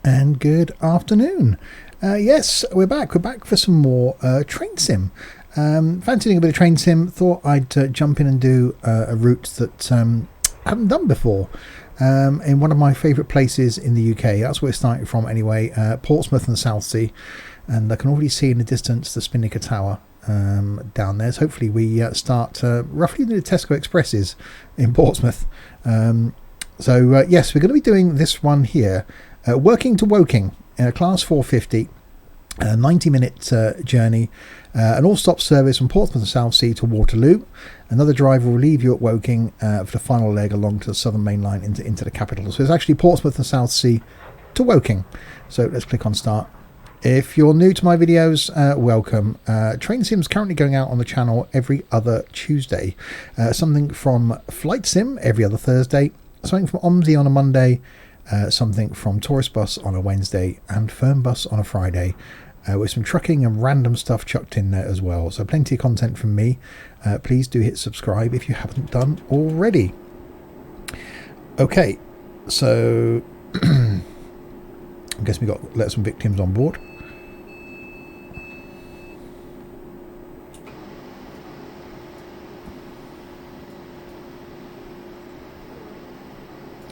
And good afternoon. Yes, we're back. We're back for some more train sim. Fancy doing a bit of train sim. Thought I'd jump in and do a route that I haven't done before. In one of my favourite places in the UK. That's where we're starting from anyway. Portsmouth and the South Sea. And I can already see in the distance the Spinnaker Tower down there. So hopefully we start roughly near the Tesco Expresses in Portsmouth. Yes, we're going to be doing this one here. Working to Woking in a class 450, a 90-minute journey, an all-stop service from Portsmouth and South Sea to Waterloo. Another driver will leave you at Woking for the final leg along to the Southern Main Line into the capital. So it's actually Portsmouth and South Sea to Woking. So let's click on start. If you're new to my videos, welcome. Train Sim's currently going out on the channel every other Tuesday. Something from Flight Sim every other Thursday. Something from OMSI on a Monday. Something from Tourist Bus on a Wednesday and Firm Bus on a Friday, with some trucking and random stuff chucked in there as well. So plenty of content from me. Please do hit subscribe if you haven't done already. Okay, so I guess we got to let some victims on board.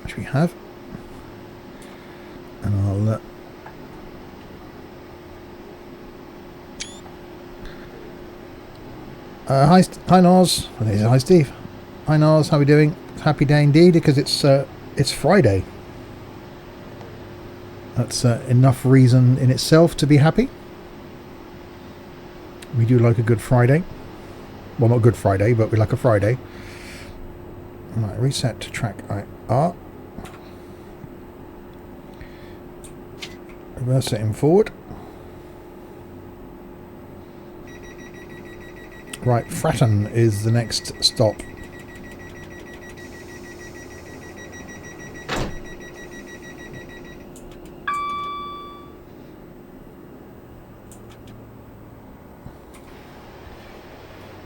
Which we have. And I'll hi Nars. I think it's hi Steve. Hi Nars, how are we doing? Happy day indeed, because it's Friday. That's enough reason in itself to be happy. We do like a good Friday. Well, not Good Friday, but we like a Friday. Right, reset to track IR. Reverse it in forward. Right, Fratton is the next stop.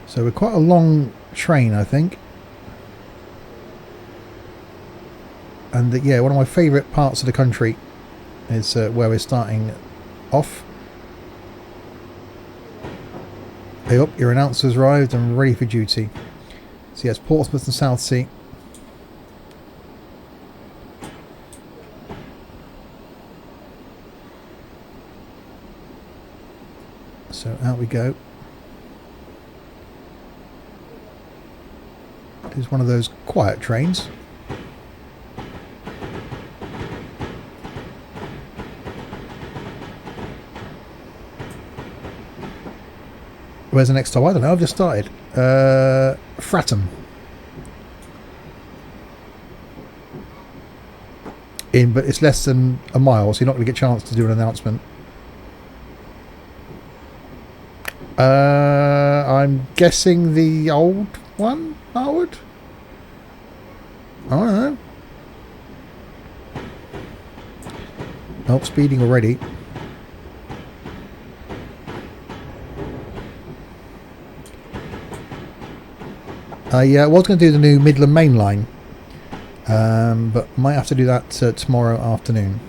So we're quite a long train, I think. And yeah, one of my favourite parts of the country is where we're starting off. Hey up, your announcer's arrived and ready for duty. So yes, Portsmouth and South Sea. So out we go. It's one of those quiet trains. Where's the next stop? I don't know, I've just started. Fratton. But it's less than a mile, so you're not going to get a chance to do an announcement. I'm guessing the old one, Harwood? I don't know. Oh, speeding already. I was going to do the new Midland Main Line, but might have to do that tomorrow afternoon.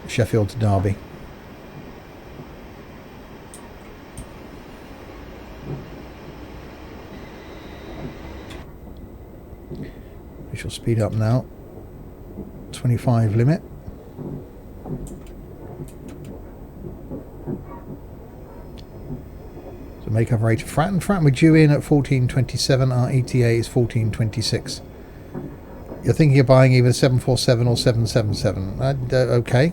Sheffield to Derby. We shall speed up now. 25 limit. So make up rate of Fratton. Fratton we're due in at 14.27. Our ETA is 14.26. You're thinking of buying either 747 or 777. Okay.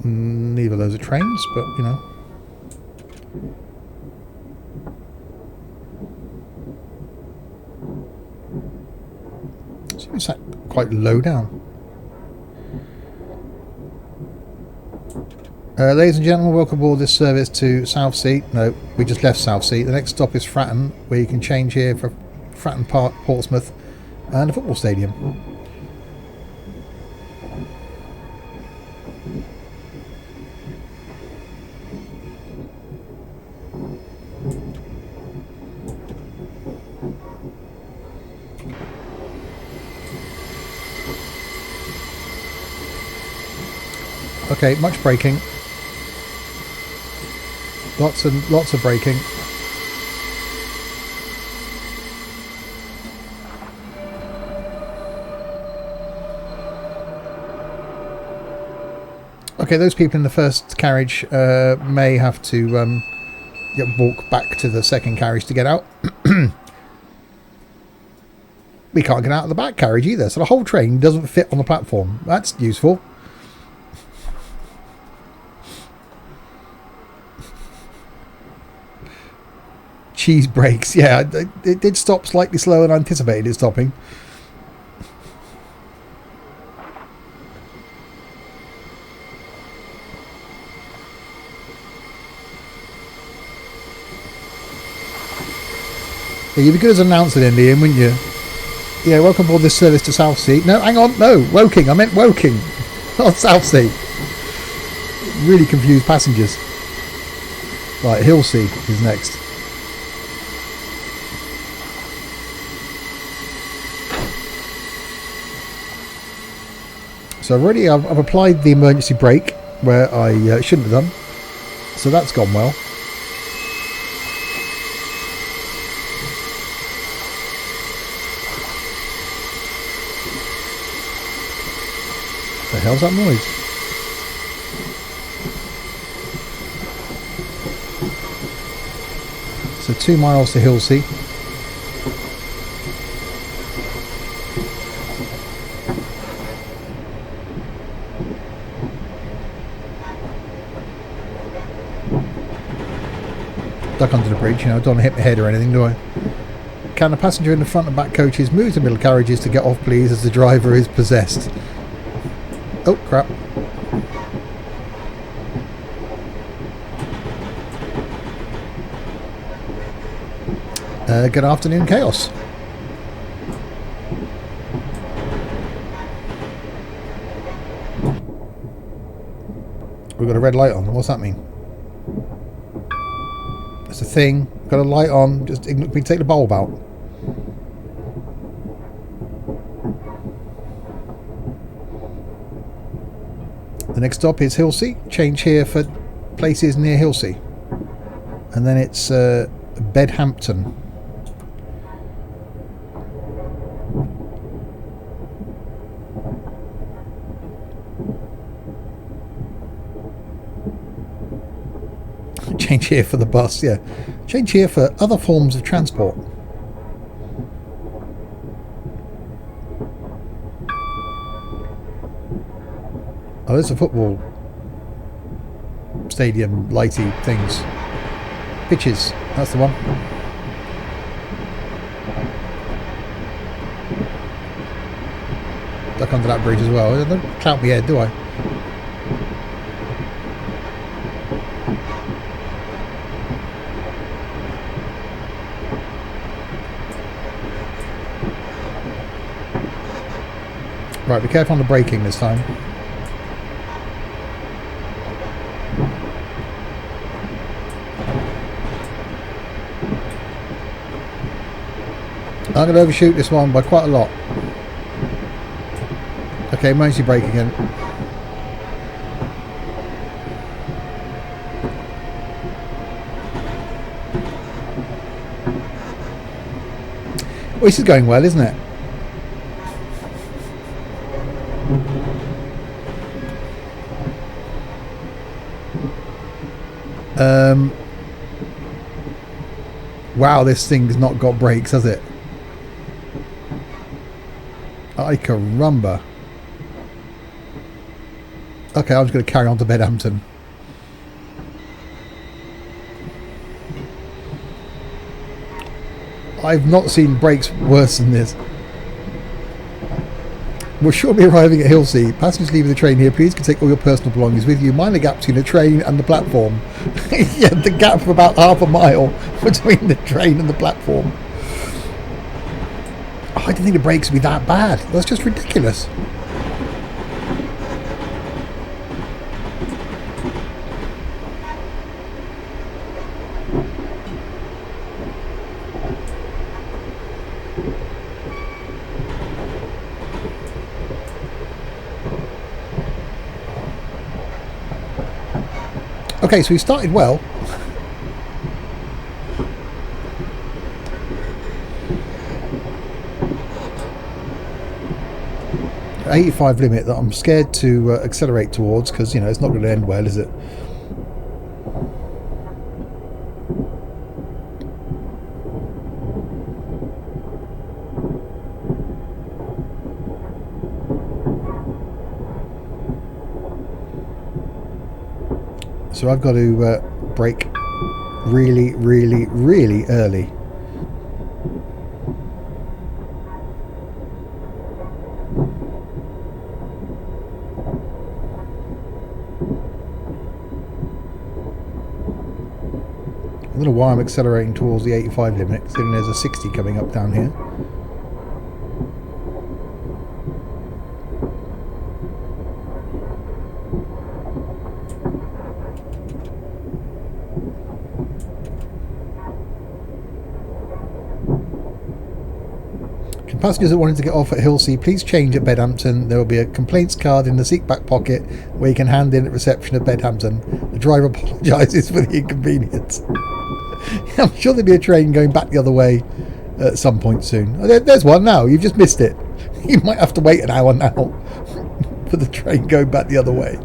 Neither of those are trains, but you know. Seems that quite low down. Ladies and gentlemen, welcome aboard this service to South Sea. No, we just left South Sea. The next stop is Fratton, where you can change here for Fratton Park, Portsmouth, and a football stadium. Okay, much braking. Lots of braking. Okay, those people in the first carriage may have to walk back to the second carriage to get out. We can't get out of the back carriage either, so the whole train doesn't fit on the platform. That's useful. Cheese brakes, yeah, it did stop slightly slower than I anticipated it stopping. Yeah, you'd be good as an announcer then, Liam, wouldn't you? Yeah, welcome aboard this service to Southsea. No, hang on, no, Woking. I meant Woking, not Southsea. Really confused passengers. Right, Hillsea is next. So I've applied the emergency brake where I shouldn't have done. So that's gone well. The hell's that noise? So 2 miles to Hillsea. Duck under the bridge, don't want to hit my head or anything, do I? Can the passenger in the front and back coaches move to middle carriages to get off, please, as the driver is possessed? Oh, crap. Good afternoon, Chaos. We've got a red light on. What's that mean? It's a thing. Got a light on. Just we take the bulb out. The next stop is Hillsea. Change here for places near Hillsea. And then it's Bedhampton. Change here for the bus, yeah. Change here for other forms of transport. Oh, there's a football stadium lighty things. Pitches, that's the one. Duck under that bridge as well. Don't clout my head, do I? Right, be careful on the braking this time. I'm going to overshoot this one by quite a lot. Okay, emergency brake again. Well, this is going well, isn't it? Wow, this thing's not got brakes, has it? Ay caramba. Okay, I'm just going to carry on to Bedhampton. I've not seen brakes worse than this. We'll shortly be arriving at Hillsea. Passengers leaving the train here, please can take all your personal belongings with you. Mind the gap between the train and the platform. Yeah, the gap of about half a mile between the train and the platform. Oh, I didn't think the brakes would be that bad. That's just ridiculous. Okay, so we started well. .85 limit that I'm scared to accelerate towards, because you know it's not going to end well, is it? So I've got to brake really, really, really early. I don't know why I'm accelerating towards the 85 limit, considering there's a 60 coming up down here. Passengers that wanted to get off at Hilsea, please change at Bedhampton. There will be a complaints card in the seat back pocket where you can hand in at reception at Bedhampton. The driver apologises for the inconvenience. I'm sure there'll be a train going back the other way at some point soon. There's one now. You've just missed it. You might have to wait an hour now for the train going back the other way.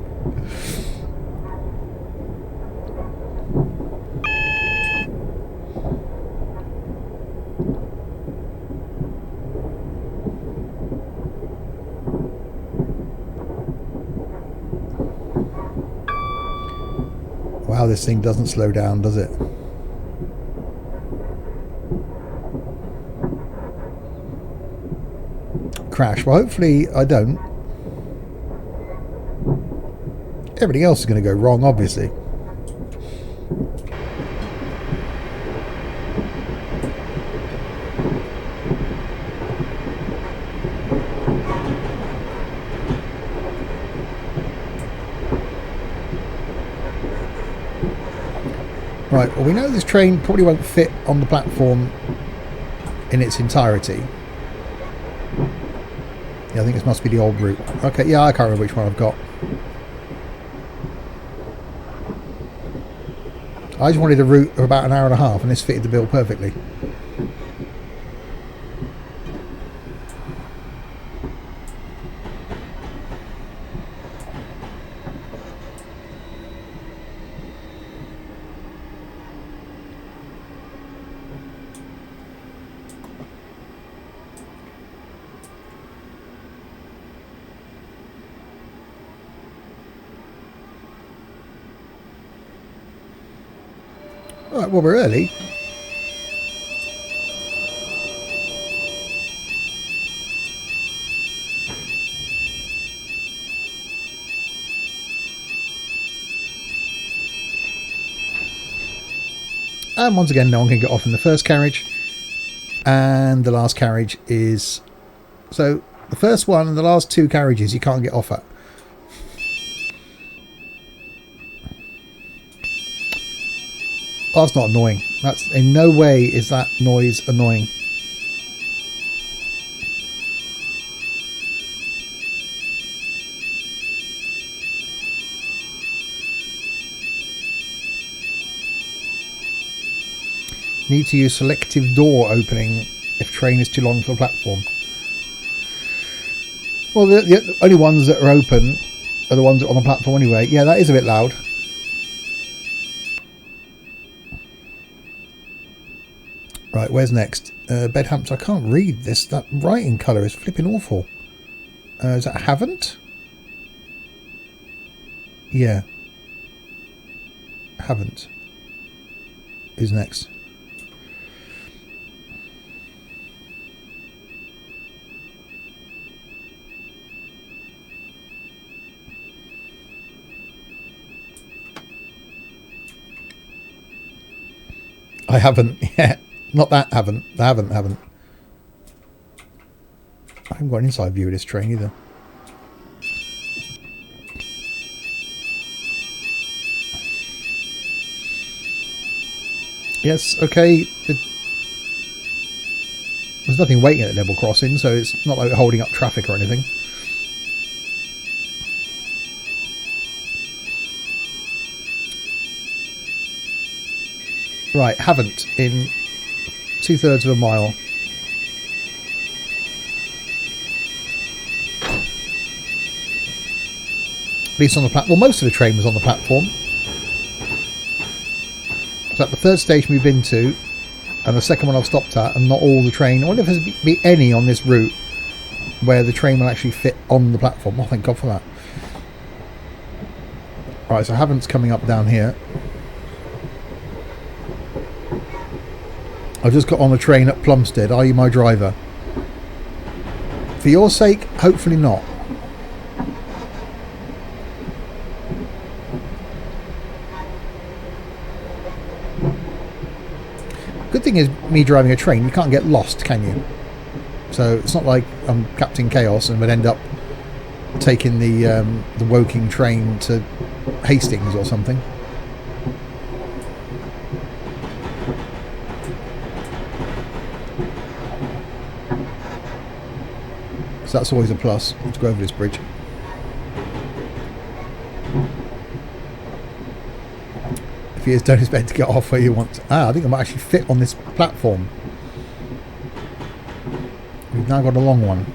Wow, this thing doesn't slow down, does it? Crash. Well, hopefully I don't. Everything else is going to go wrong, obviously. Right, well, we know this train probably won't fit on the platform in its entirety. Yeah, I think this must be the old route. Okay, yeah, I can't remember which one I've got. I just wanted a route of about an hour and a half, and this fitted the bill perfectly. Alright, well, we're early. And once again, no one can get off in the first carriage. And the last carriage is... So, the first one and the last two carriages you can't get off at. Oh, that's not annoying. That's in no way is that noise annoying. Need to use selective door opening if train is too long for the platform. Well, the only ones that are open are the ones that are on the platform anyway. Yeah, that is a bit loud. Right, where's next? Bedhampton. I can't read this. That writing colour is flipping awful. Is that haven't? Yeah. Haven't. Who's next? I haven't. Yeah. Not that haven't. I haven't. I haven't got an inside view of this train either. Yes, okay. There's nothing waiting at the level crossing, so it's not like we're holding up traffic or anything. Right, haven't in 2/3 of a mile. At least on the platform. Well, most of the train was on the platform. So at the third station we've been to, and the second one I've stopped at, and not all the train. I wonder if there's be any on this route where the train will actually fit on the platform. Oh, thank God for that. Right, so Havant's coming up down here. I just got on a train at Plumstead. Are you my driver? For your sake, hopefully not. Good thing is, me driving a train, you can't get lost, can you? So it's not like I'm Captain Chaos and would end up taking the Woking train to Hastings or something. So that's always a plus. Let's go over this bridge. If he is, don't expect to get off where you want to. I think I might actually fit on this platform. We've now got a long one.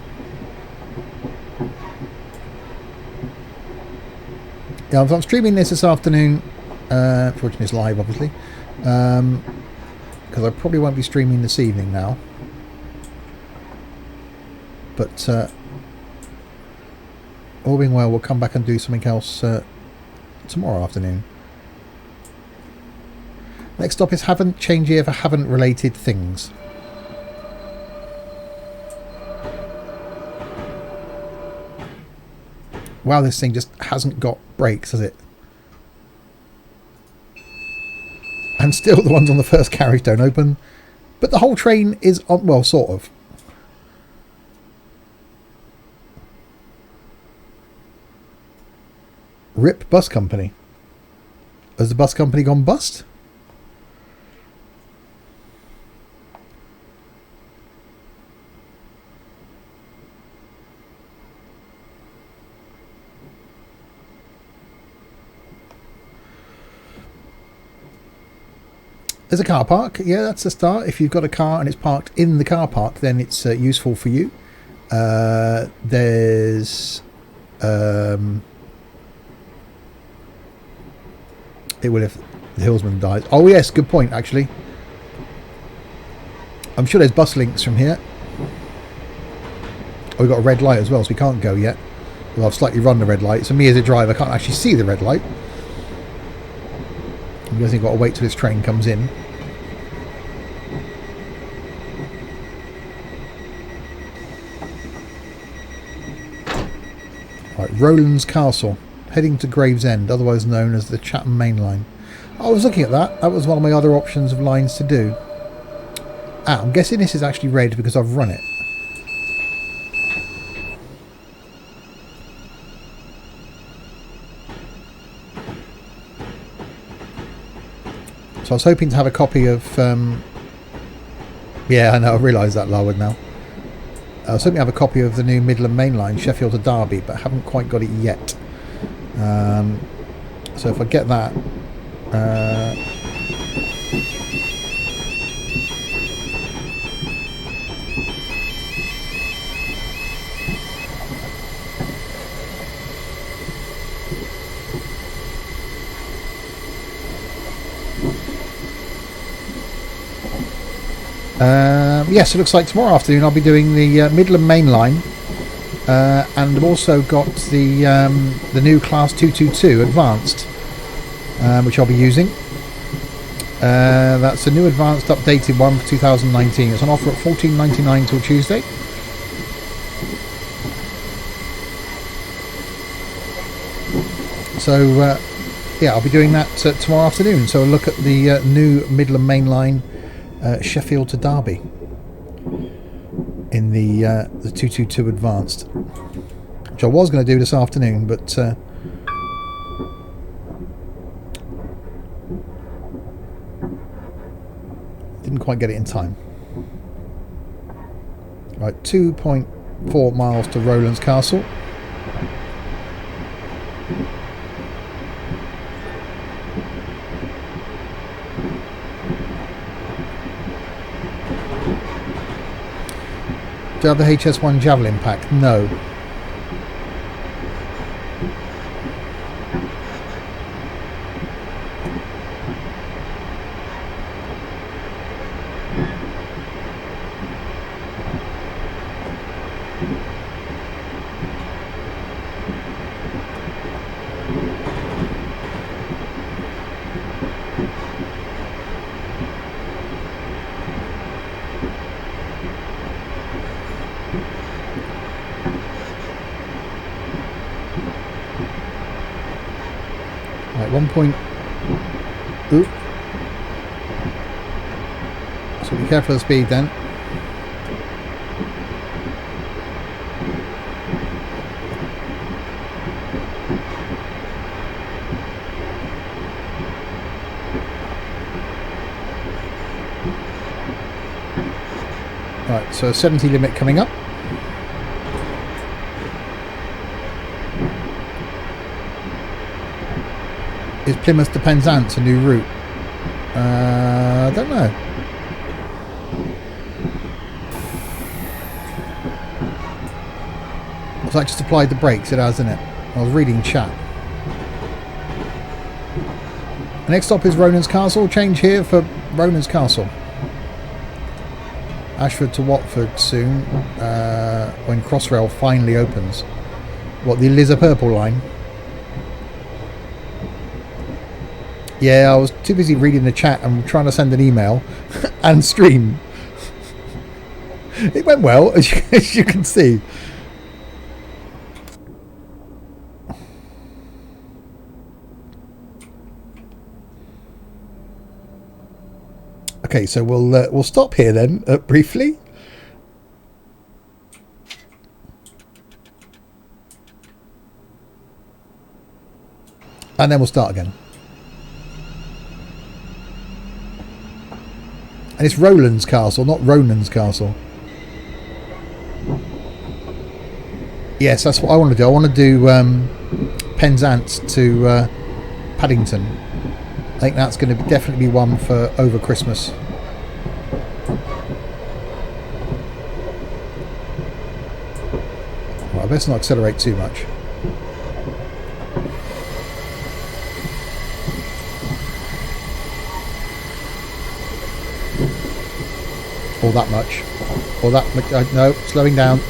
Yeah, I'm streaming this afternoon. Fortunately, it's live, obviously. Because I probably won't be streaming this evening now. But all being well, we'll come back and do something else tomorrow afternoon. Next stop is Havant. Change here for Havant related things. Wow, this thing just hasn't got brakes, has it? And still the ones on the first carriage don't open. But the whole train is on, well, sort of. RIP bus company. Has the bus company gone bust? There's a car park. Yeah, that's a start. If you've got a car and it's parked in the car park, then it's useful for you. There's... it will if the hillsman dies. Oh yes, good point actually. I'm sure there's bus links from here. Oh, we've got a red light as well, so we can't go yet. Well, I've slightly run the red light, so me as a driver can't actually see the red light. I'm guessing I've got to wait till this train comes in. Right, Rowlands Castle. Heading to Gravesend, otherwise known as the Chatham Main Line. I was looking at that. That was one of my other options of lines to do. I'm guessing this is actually red because I've run it. So I was hoping to have a copy of... yeah, I know, I realise that lowered now. I was hoping to have a copy of the new Midland Main Line, Sheffield to Derby, but haven't quite got it yet. So if I get that... yes, it looks like tomorrow afternoon I'll be doing the Midland Main Line, and I've also got the new Class 222 Advanced, which I'll be using. That's a new advanced updated one for 2019. It's on offer at $14.99 till Tuesday. So yeah, I'll be doing that tomorrow afternoon. So a look at the new Midland Main Line Sheffield to Derby in the 222 Advanced, which I was going to do this afternoon, but didn't quite get it in time. Right, 2.4 miles to Rowlands Castle. Do I have the HS1 Javelin pack? No. Right, 1 point. Ooh. So be careful of the speed then. Right, so 70 limit coming up. Is Plymouth to Penzance a new route? I don't know. Looks like just applied the brakes, it has, isn't it? I was reading chat. The next stop is Ronan's Castle. Change here for Ronan's Castle. Ashford to Watford soon, when Crossrail finally opens. What, the Eliza Purple line? Yeah, I was too busy reading the chat and trying to send an email and stream. It went well, as you can see. Okay, so we'll stop here then briefly. And then we'll start again. And it's Roland's Castle, not Ronan's Castle. Yes, that's what I want to do. I want to do Penzance to Paddington. I think that's going to definitely be one for over Christmas. Well, I best not accelerate too much. Or that much. Or that much. No, slowing down.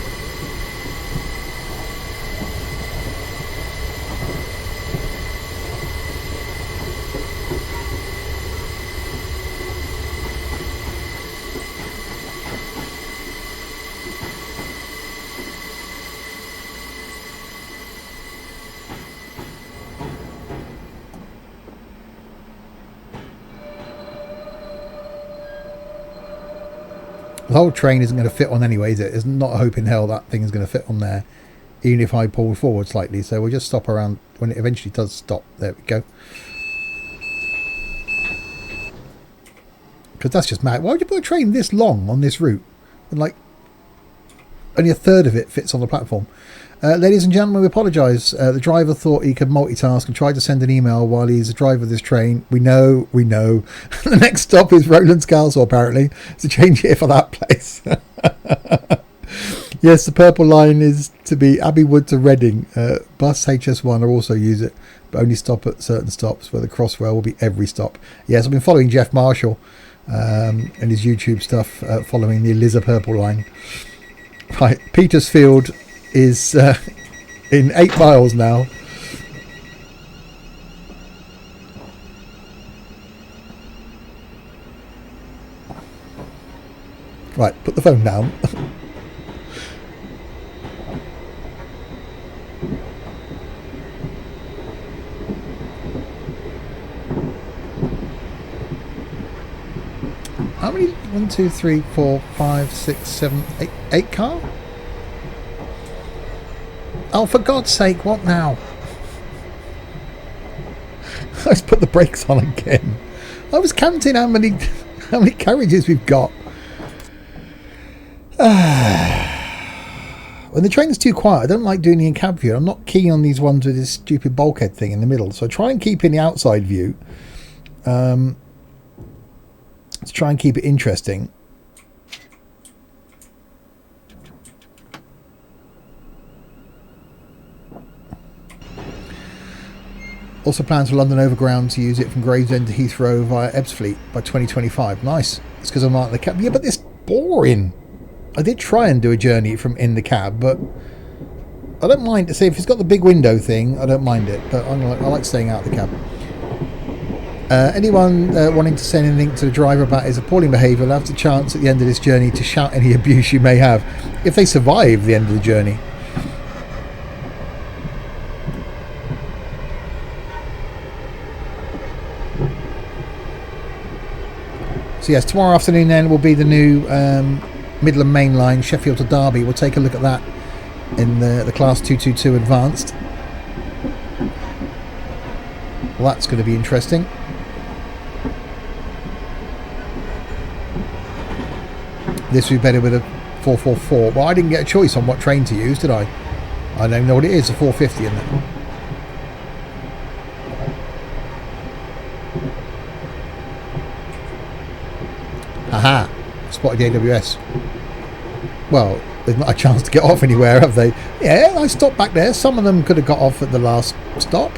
The whole train isn't going to fit on anyway, is it? There's not a hope in hell that thing is going to fit on there, even if I pull forward slightly. So we'll just stop around when it eventually does stop. There we go. Because that's just mad. Why would you put a train this long on this route? And like, only a third of it fits on the platform. Ladies and gentlemen, we apologise. The driver thought he could multitask and tried to send an email while he's the driver of this train. We know. The next stop is Roland's Castle, apparently. It's a change here for that place. Yes, the purple line is to be Abbeywood to Reading. Bus HS1 will also use it, but only stop at certain stops, where the Crossrail will be every stop. Yes, I've been following Jeff Marshall and his YouTube stuff, following the Eliza Purple line. Right, Petersfield is in 8 miles now. Right, put the phone down. How many? 1, 2, 3, 4, 5, 6, 7, 8, 8 car? Oh, for God's sake, what now? Let's put the brakes on again. I was counting how many carriages we've got. When the train's too quiet, I don't like doing the in-cab view. I'm not keen on these ones with this stupid bulkhead thing in the middle. So I try and keep in the outside view. To try and keep it interesting. Also plans for London Overground to use it from Gravesend to Heathrow via Ebbsfleet by 2025. Nice. It's because I'm not in the cab. Yeah, but it's boring. I did try and do a journey from in the cab, but I don't mind. See, if it's got the big window thing, I don't mind it. But I like staying out of the cab. Anyone wanting to send anything to the driver about his appalling behaviour will have the chance at the end of this journey to shout any abuse you may have, if they survive the end of the journey. So yes, tomorrow afternoon then will be the new Midland Main Line, Sheffield to Derby. We'll take a look at that in the Class 222 Advanced. Well, that's going to be interesting. This would be better with a 444. Well, I didn't get a choice on what train to use, did I? I don't even know what it is, a 450 in there. Aha! Spotted the AWS. Well, there's not a chance to get off anywhere, have they? Yeah, I stopped back there. Some of them could have got off at the last stop.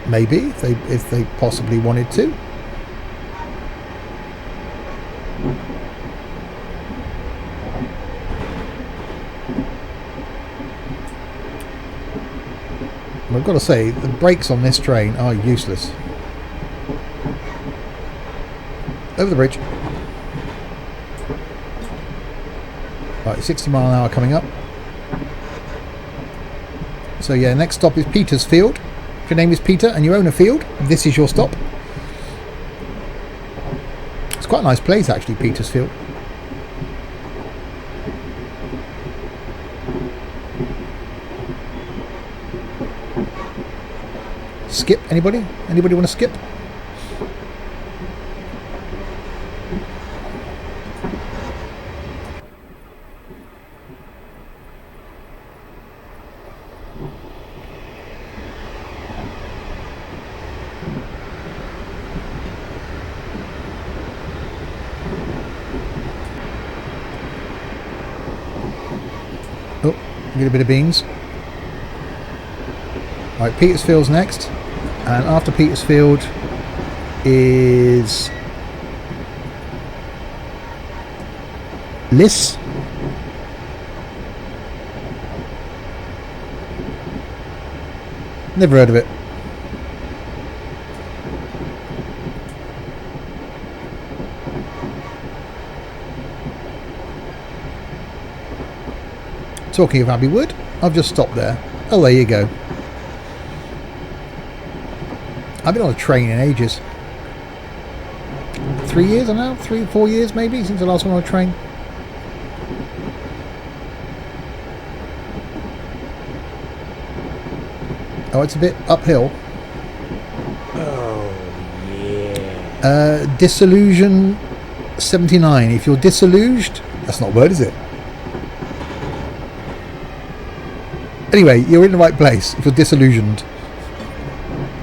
Maybe, if they possibly wanted to. I've got to say, the brakes on this train are useless. Over the bridge. Right, 60 mile an hour coming up. So yeah, next stop is Petersfield. If your name is Peter and you own a field, this is your stop. It's quite a nice place actually, Petersfield. Skip, anybody? Anybody want to skip? Oh, get a bit of beans. Right, Petersfield's next. And after Petersfield is Liss. Never heard of it. Talking of Abbey Wood, I've just stopped there. Oh, there you go. I've been on a train in ages. 3 years I know, 4 years maybe since the last one on a train. Oh, it's a bit uphill. Oh yeah. Disillusion 79. If you're disillusioned, that's not a word, is it? Anyway, you're in the right place if you're disillusioned.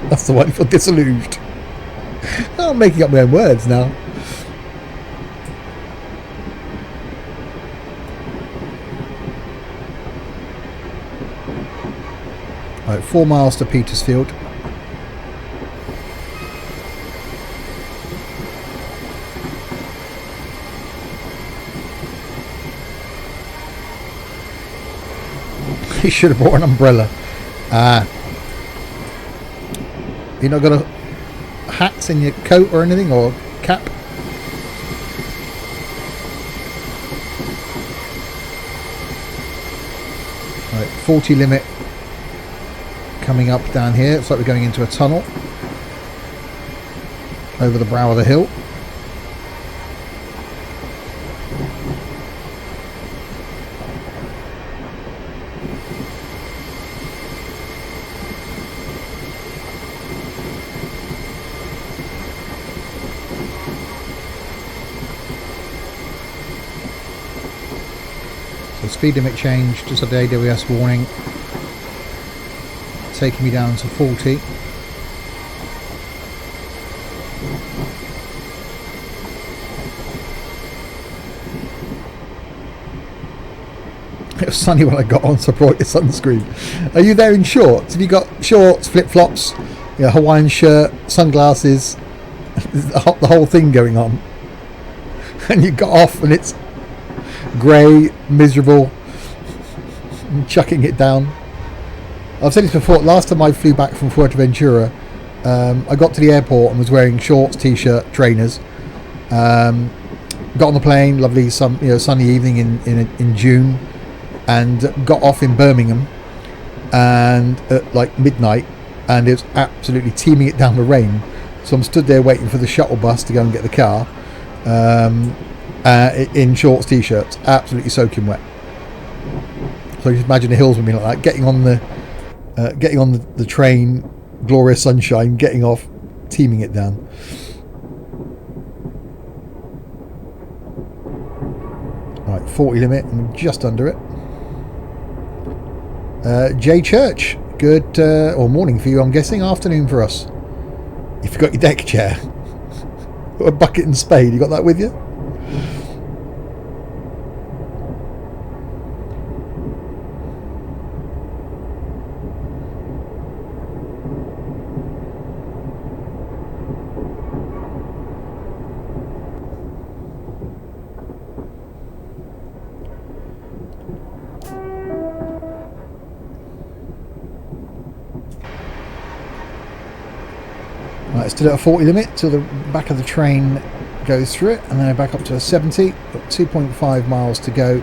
That's the one, if you're disillusioned. I'm making up my own words now. Right, 4 miles to Petersfield. He should have brought an umbrella. You not got a hats in your coat or anything, or cap? Right, 40 limit coming up down here. It's like we're going into a tunnel over the brow of the hill. Speed limit change, just had the AWS warning, taking me down to 40. It was sunny when I got on, so I brought your sunscreen. Are you there in shorts? Have you got shorts, flip-flops, Hawaiian shirt, sunglasses, the whole thing going on? And you got off and it's grey, miserable, and chucking it down. I've said this before, last time I flew back from Fuerteventura, I got to the airport and was wearing shorts, t-shirt, trainers. Got on the plane, lovely sunny evening in June, and got off in Birmingham and at like midnight, and it was absolutely teeming it down with rain. So I'm stood there waiting for the shuttle bus to go and get the car, in shorts, t-shirts, absolutely soaking wet. So you just imagine the hills with me like that, getting on the train, glorious sunshine, getting off, teeming it down. Right, 40 limit, and just under it. J Church, good or morning for you, I'm guessing, afternoon for us. You forgot your deck chair. A bucket and spade, you got that with you? Right, still at a 40 limit till the back of the train goes through it, and then back up to a 70. Got 2.5 miles to go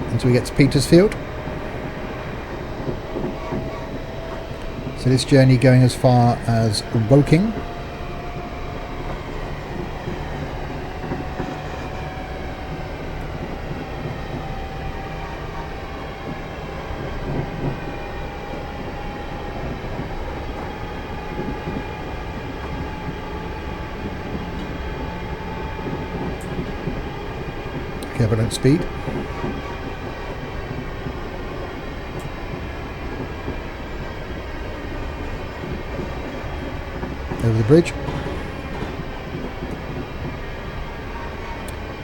until we get to Petersfield. So this journey going as far as Woking. Okay, but don't speed. Over the bridge.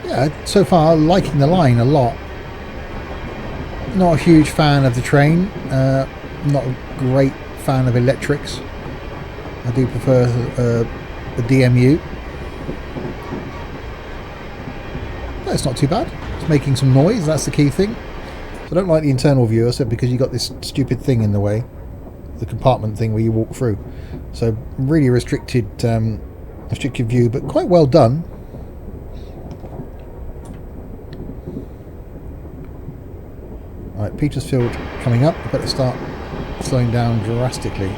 Yeah, so far liking the line a lot. Not a huge fan of the train. Not a great fan of electrics. I do prefer the DMU. It's not too bad. It's making some noise, that's the key thing. So I don't like the internal view, I said, because you've got this stupid thing in the way, the compartment thing where you walk through. So really restricted view, but quite well done. Right, Petersfield coming up. I better start slowing down drastically.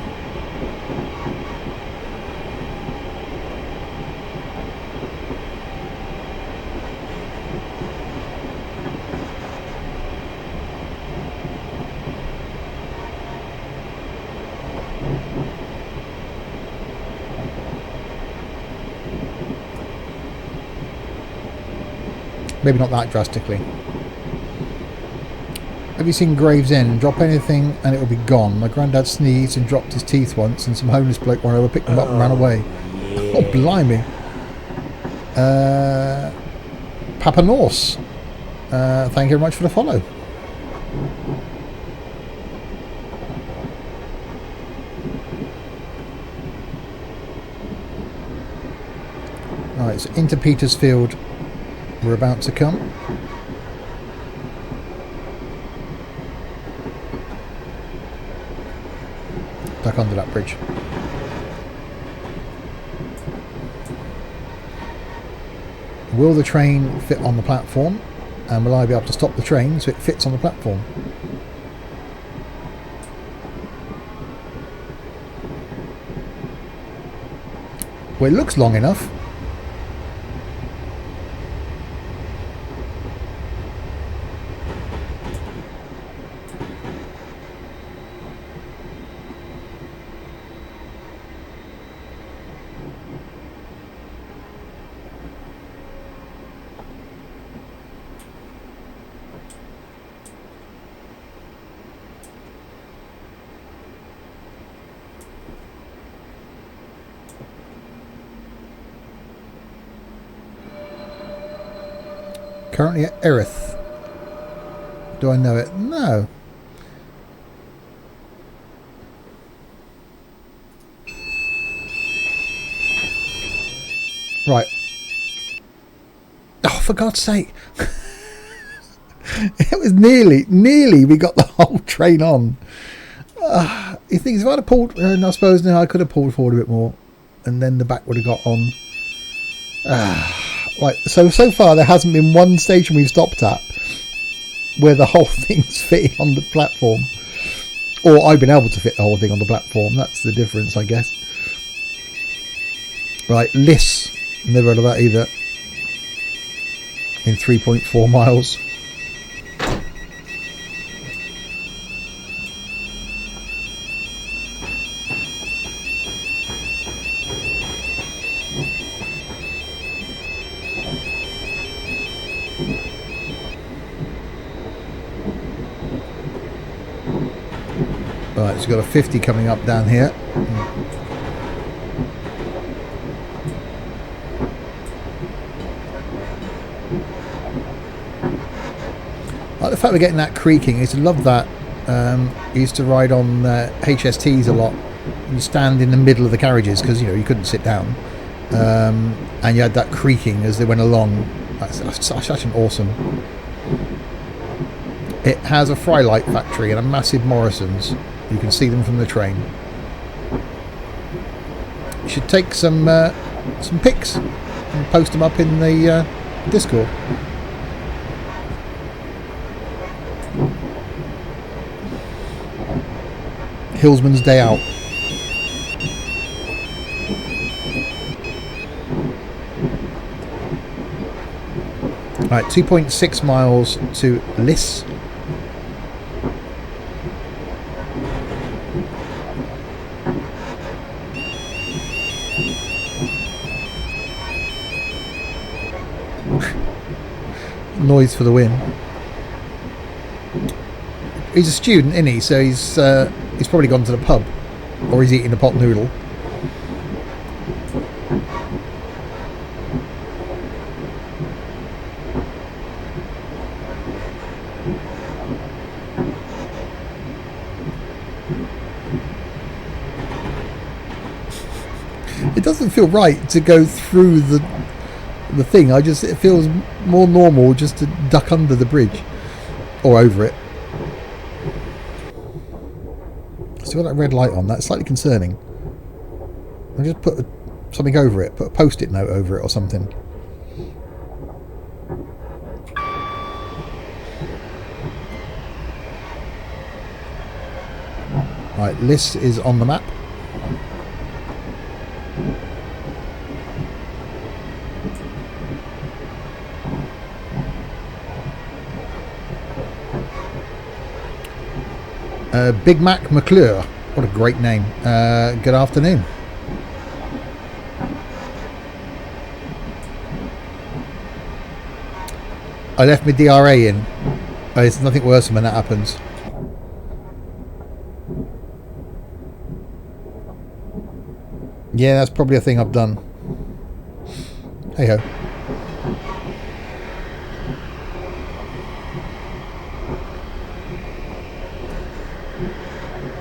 Maybe not that drastically. Have you seen Gravesend? Drop anything and it will be gone. My granddad sneezed and dropped his teeth once, and some homeless bloke ran over, picked them up and ran away. Yeah. Oh, blimey. Papa Norse. Thank you very much for the follow. Alright, so into Petersfield we're about to come. Back under that bridge. Will the train fit on the platform? And will I be able to stop the train so it fits on the platform? Well, it looks long enough. Currently at Erith. Do I know it? No. Right. Oh, for God's sake. It was nearly we got the whole train on. He thinks if I'd have pulled, I suppose now I could have pulled forward a bit more, and then the back would have got on. Right, so far there hasn't been one station we've stopped at where the whole thing's fitting on the platform, or I've been able to fit the whole thing on the platform. That's the difference, I guess. Right, Liss, never heard of that either. In 3.4 miles. Right, so we've got a 50 coming up down here. I like the fact we're getting that creaking. I used to love that. I used to ride on HSTs a lot. You stand in the middle of the carriages because you couldn't sit down, and you had that creaking as they went along. That's such an awesome. It has a Frylight factory and a massive Morrison's. You can see them from the train. You should take some pics and post them up in the Discord. Hillsman's Day Out. Right, 2.6 miles to Liss. Noise for the win. He's a student, isn't he? So he's probably gone to the pub, or he's eating a pot noodle. It doesn't feel right to go through the thing. It feels more normal just to duck under the bridge or over it. Still got that red light on. That's slightly concerning. I'll just put something over it. Put a post-it note over it or something. Right, Liss is on the map. Big Mac McClure. What a great name. Good afternoon. I left my DRA in. There's nothing worse than when that happens. Yeah, that's probably a thing I've done. Hey ho.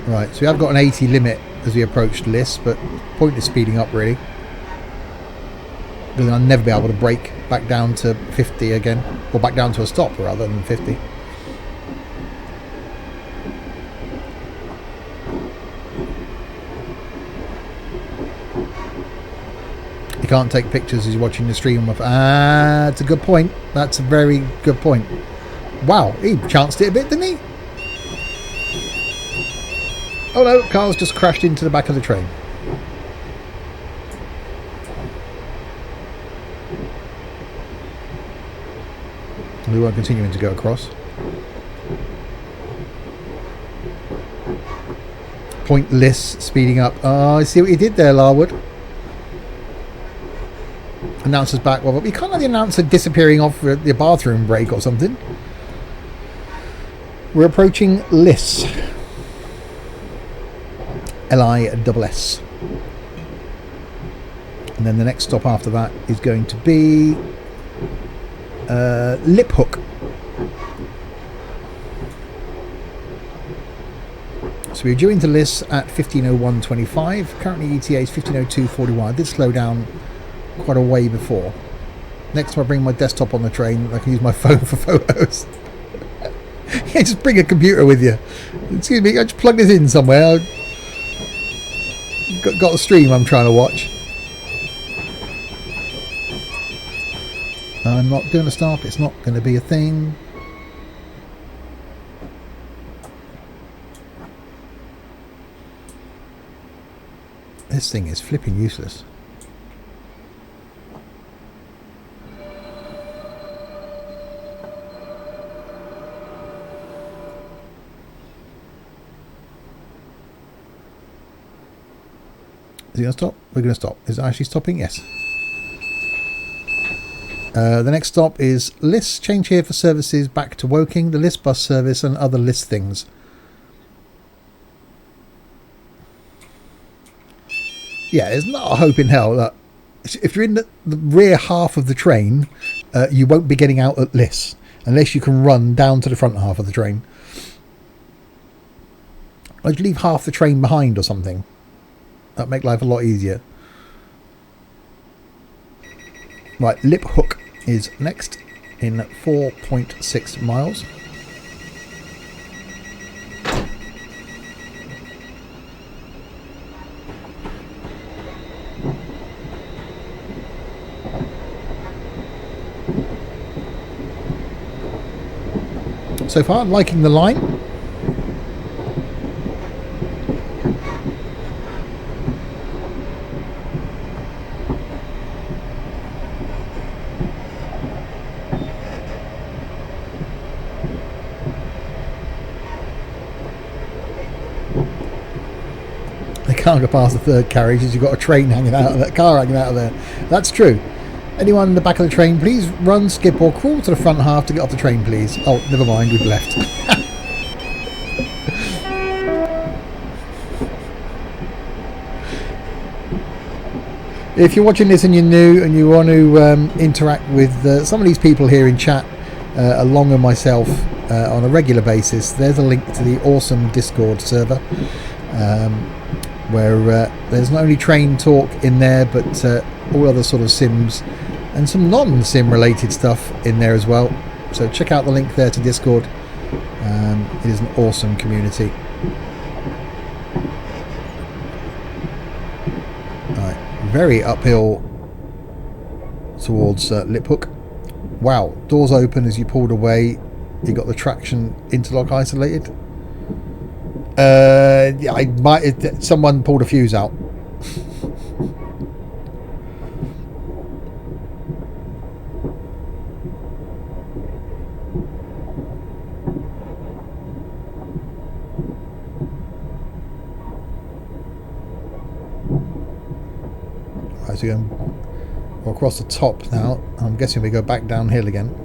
Right, so we have got an 80 limit as we approach Liss, but pointless speeding up really. Because I'll never be able to brake back down to 50 again, or back down to a stop rather than 50. You can't take pictures as you're watching the stream. That's a good point. That's a very good point. Wow, he chanced it a bit, didn't he? Oh no, car's just crashed into the back of the train. We won't continue to go across. Pointless speeding up. Oh, I see what you did there, Larwood. Announcer's back. Well, but we can't have the announcer disappearing off the bathroom break or something. We're approaching Liss. Liss. And then the next stop after that is going to be Lip Hook. So we're due into Liss at 15:01:25. Currently ETA is 15:02:41. I did slow down quite a way before. Next time I bring my desktop on the train, I can use my phone for photos. Yeah, just bring a computer with you. Excuse me, I just plug this in somewhere. Got a stream I'm trying to watch. I'm not going to stop. It's not going to be a thing. This thing is flipping useless. Is he going to stop? We're going to stop. Is it actually stopping? Yes. The next stop is Liss. Change here for services back to Woking, the Liss bus service and other Liss things. Yeah, there's not a hope in hell that if you're in the rear half of the train, you won't be getting out at Liss unless you can run down to the front half of the train. I'd leave half the train behind or something. That'd make life a lot easier. Right, Lip Hook is next in 4.6 miles. So far, liking the line. They can't go past the third carriage as you've got a train hanging out of that car hanging out of there. That's true. Anyone in the back of the train, please run, skip or crawl to the front half to get off the train, please. Oh, never mind, we've left. If you're watching this and you're new and you want to interact with some of these people here in chat, along with myself on a regular basis, there's a link to the awesome Discord server, where there's not only train talk in there, but all other sort of sims and some non-sim related stuff in there as well. So check out the link there to Discord. It is an awesome community. Right, very uphill towards Lip Hook. Wow, doors open as you pulled away. You got the traction interlock isolated. Yeah, I might. Someone pulled a fuse out. Right, so we're across the top now. I'm guessing we go back downhill again.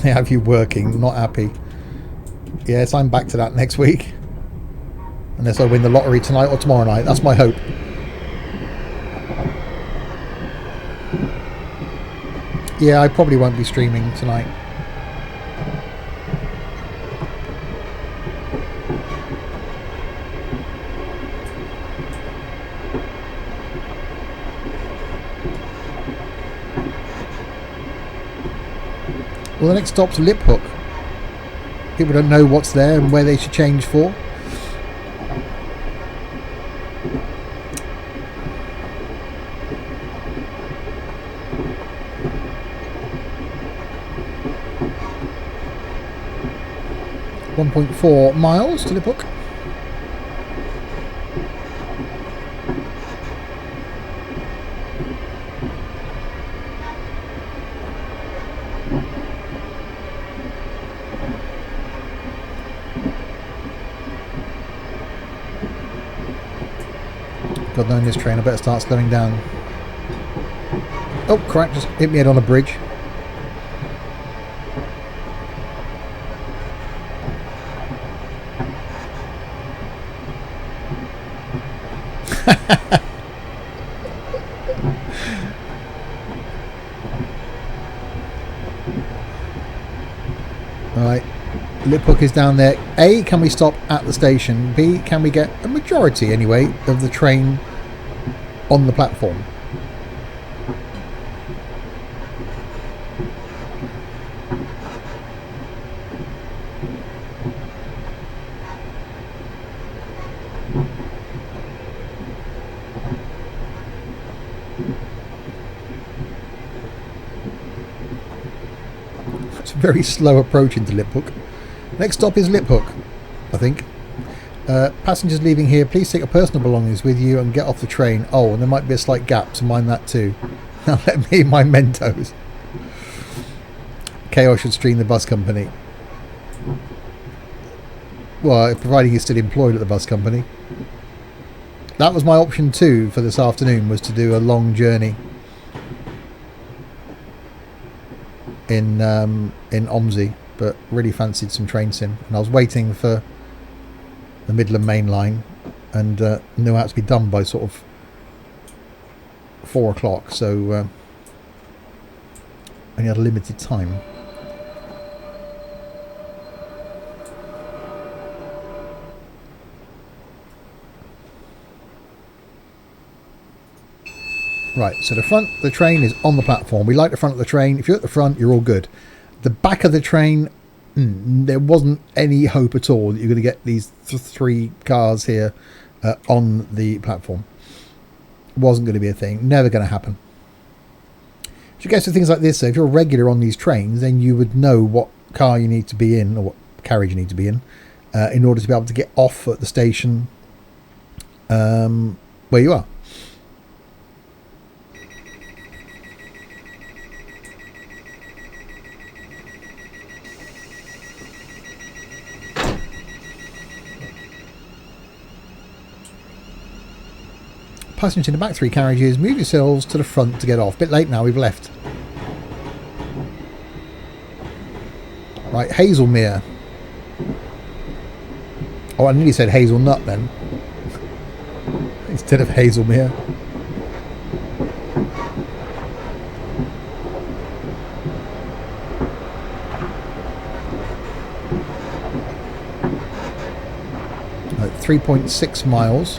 They have you working, not happy. Yes, I'm back to that next week. Unless I win the lottery tonight or tomorrow night. That's my hope. Yeah, I probably won't be streaming tonight. Well, the next stop's Lip Hook. People don't know what's there and where they should change for. .4 miles to Lip Hook. God knowing this train, I better start slowing down. Oh crap, just hit me head on a bridge. Liphook is down there. A, can we stop at the station? B, can we get a majority, anyway, of the train on the platform? It's a very slow approach into Liphook. Next stop is Liphook, I think. Passengers leaving here, please take your personal belongings with you and get off the train. Oh, and there might be a slight gap, so mind that too. Now let me in my Mentos. Chaos should stream the bus company. Well, providing he's still employed at the bus company. That was my option too for this afternoon, was to do a long journey in Omsey, but really fancied some train sim, and I was waiting for the Midland Main Line, and knew it had to be done by sort of 4 o'clock, so only had a limited time. Right, so the front of the train is on the platform. We like the front of the train. If you're at the front, you're all good. The back of the train, there wasn't any hope at all that you're going to get these 3 cars here on the platform. Wasn't going to be a thing. Never going to happen. So you get to things like this, so if you're regular on these trains, then you would know what car you need to be in, or what carriage you need to be in order to be able to get off at the station where you are. Passengers in the back 3 carriages, move yourselves to the front to get off. Bit late now, we've left. Right, Hazelmere. Oh, I nearly said hazelnut then. Instead of Hazelmere. Right, 3.6 miles.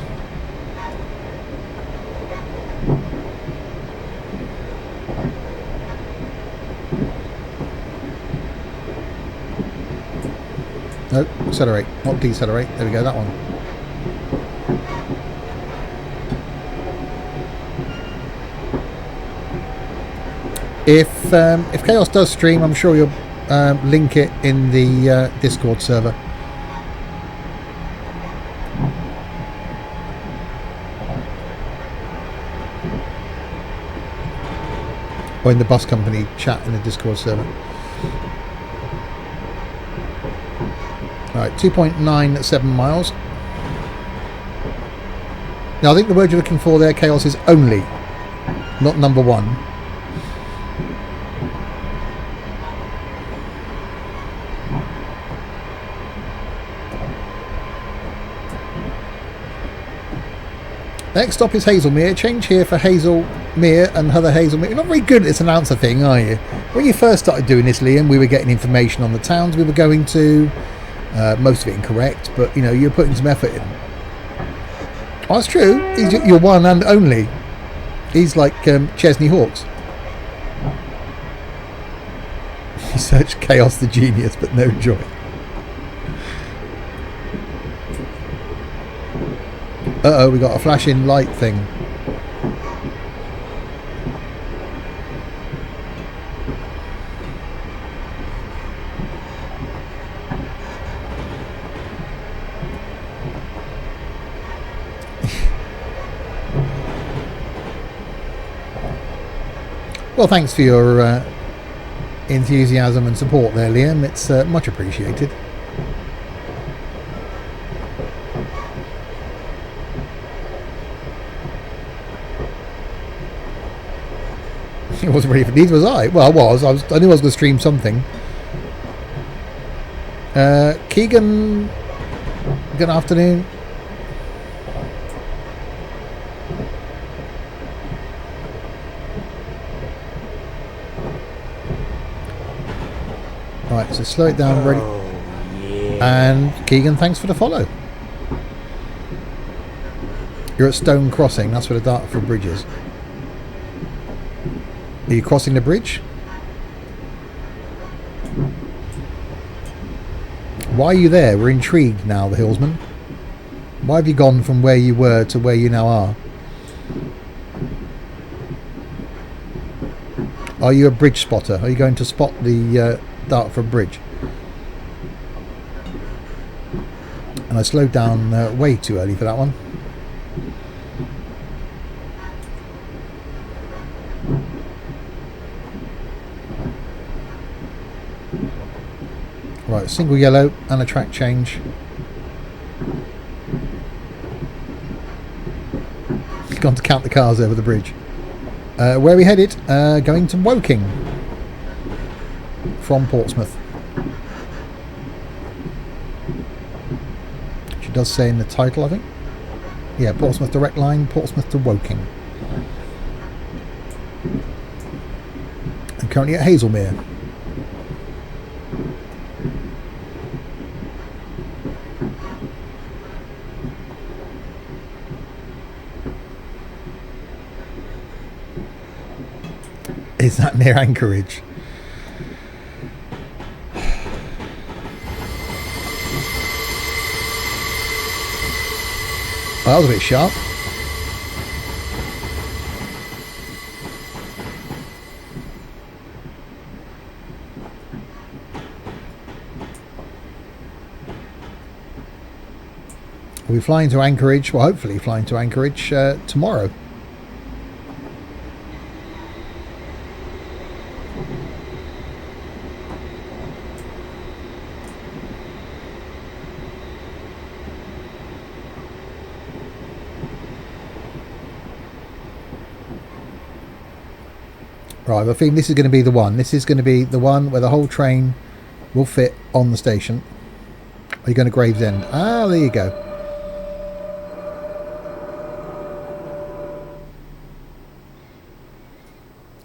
No, accelerate, not decelerate. There we go, that one. If Chaos does stream, I'm sure you'll link it in the Discord server. Or in the bus company chat in the Discord server. Right, 2.97 miles. Now I think the word you're looking for there, Chaos, is only, not number 1. Next stop is Hazelmere. Change here for Hazelmere and other Hazelmere. You're not very good at this announcer thing, are you? When you first started doing this, Liam, we were getting information on the towns we were going to. Most of it incorrect, but you know, you're putting some effort in. Oh, that's true. He's your one and only. He's like Chesney Hawkes. You search Chaos the Genius, but no joy. Uh-oh, we got a flashing light thing. Well, thanks for your enthusiasm and support there, Liam. It's much appreciated. It wasn't really for neither was I. Well, I knew I was going to stream something. Keegan, good afternoon. Right, so slow it down. Ready? And Keegan, thanks for the follow. You're at Stone Crossing. That's where the Dartford Bridge is. Are you crossing the bridge? Why are you there? We're intrigued now, the Hillsman. Why have you gone from where you were to where you now are? Are you a bridge spotter? Are you going to spot the Dartford Bridge? And I slowed down way too early for that one. Right, single yellow and a track change. Gone to count the cars over the bridge. Where are we headed? Going to Woking from Portsmouth. Which it does say in the title, I think. Yeah, Portsmouth Direct Line, Portsmouth to Woking. I'm currently at Hazelmere. Is that near Anchorage? Oh, that was a bit sharp. We'll be flying to Anchorage, well, hopefully flying to Anchorage tomorrow. Right, I think this is going to be the one. This is going to be the one where the whole train will fit on the station. Are you going to Gravesend? Ah, there you go.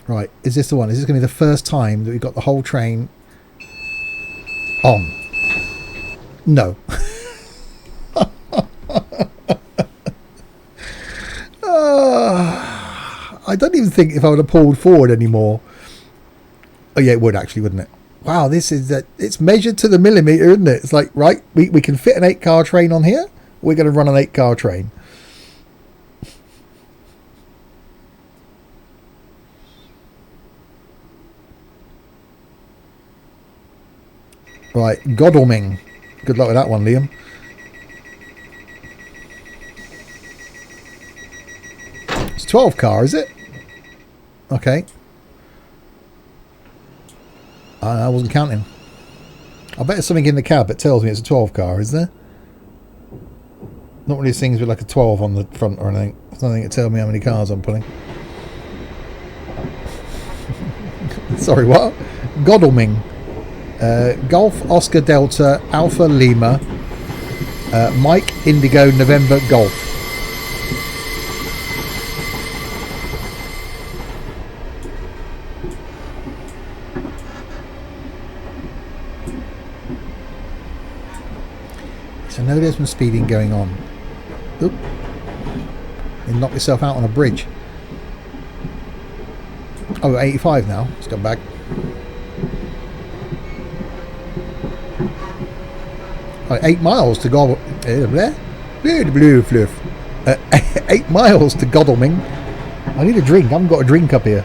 Right, is this the one? Is this going to be the first time that we've got the whole train on? No. I don't even think if I would have pulled forward anymore. Oh yeah, it would actually, wouldn't it? Wow, this is that. It's measured to the millimetre, isn't it? It's like, right, we can fit an 8-car train on here. We're going to run an 8-car train. Right, Godalming. Good luck with that one, Liam. It's 12-car, is it? Okay. I wasn't counting. I bet there's something in the cab that tells me it's a 12-car, is there? Not one of these things with like a 12 on the front or anything. There's nothing to tell me how many cars I'm pulling. Sorry, what? Godalming. Golf Oscar Delta Alpha Lima Mike Indigo November Golf. So I know there's some speeding going on. Oop. You knock yourself out on a bridge. Oh, 85 now. Let's go back. Right, 8 miles to go. 8 miles to Godalming. I need a drink. I haven't got a drink up here.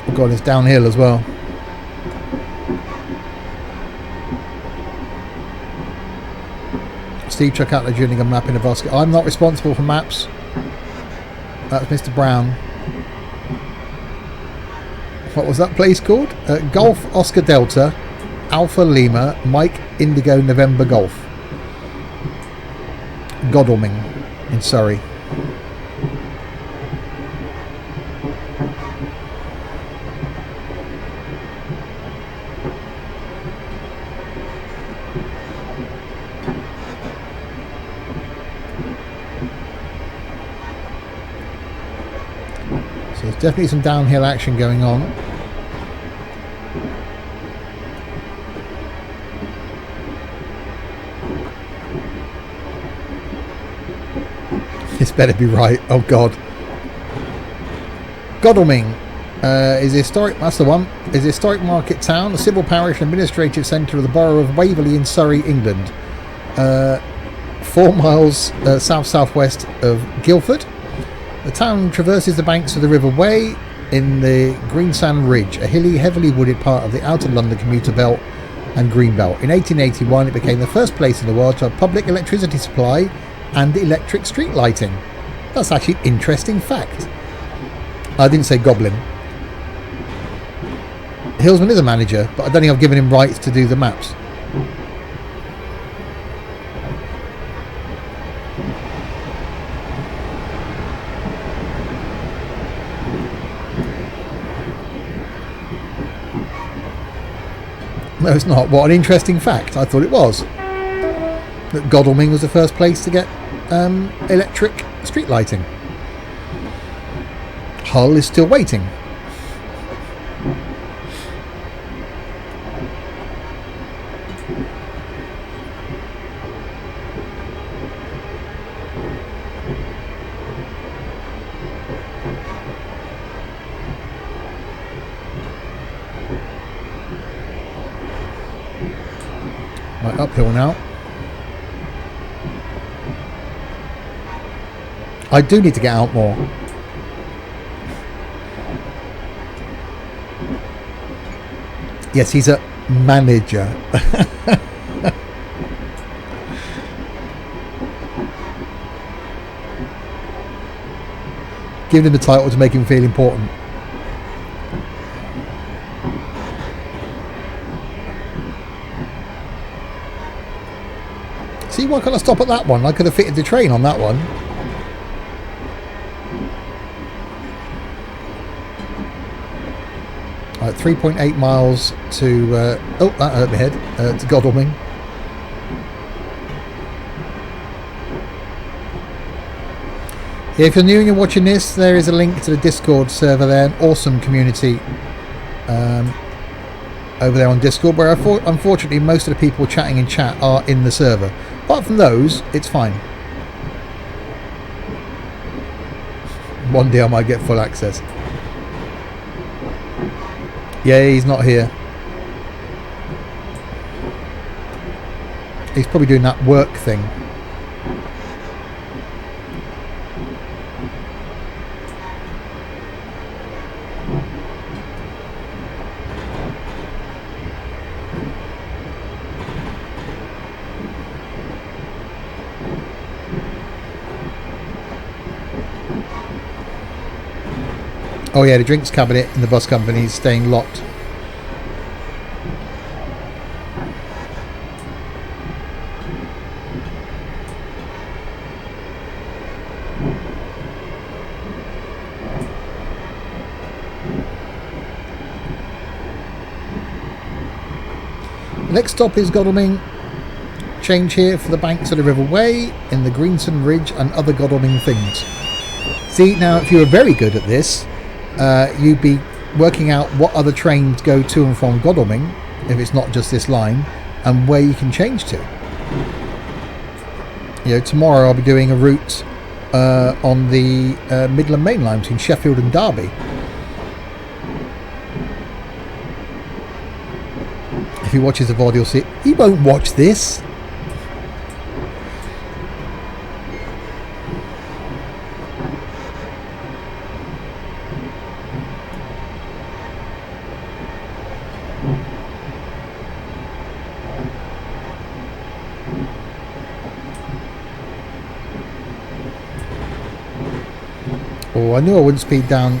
Oh God, it's downhill as well. Steve, check out the Gillingham map in a basket. I'm not responsible for maps. That's Mr. Brown. What was that place called? Golf Oscar Delta Alpha Lima Mike Indigo November Golf. Godalming in Surrey. So there's definitely some downhill action going on. This better be right. Oh God. Godalming is a historic. That's the one. Is a historic market town, a civil parish and administrative centre of the borough of Waverley in Surrey, England. 4 miles south-southwest of Guildford. The town traverses the banks of the River Wey in the Greensand Ridge, a hilly, heavily wooded part of the Outer London commuter belt and green belt. In 1881, it became the first place in the world to have public electricity supply and electric street lighting. That's actually an interesting fact. I didn't say goblin. Hillsman is a manager, but I don't think I've given him rights to do the maps. No, it's not. What an interesting fact. I thought it was. That Godalming was the first place to get electric street lighting. Hull is still waiting. Right, uphill now. I do need to get out more. Yes, he's a manager. Giving him the title to make him feel important. See, why can't I stop at that one? I could have fitted the train on that one. Right, 3.8 miles to that hurt my head, to Godalming. Yeah, if you're new and you're watching this, there is a link to the Discord server there, an awesome community over there on Discord, where unfortunately most of the people chatting in chat are in the server. Apart from those, it's fine. One day I might get full access. Yeah, he's not here. He's probably doing that work thing. Oh yeah, the drinks cabinet in the bus company is staying locked. The next stop is Godalming. Change here for the banks of the River Wey in the Greensand Ridge and other Godalming things. See, now if you were very good at this, you'd be working out what other trains go to and from Godalming, if it's not just this line, and where you can change to. You know, tomorrow I'll be doing a route on the Midland Main Line between Sheffield and Derby. If he watches the VOD, you'll see it. He won't watch this. Oh, I knew I wouldn't speed down.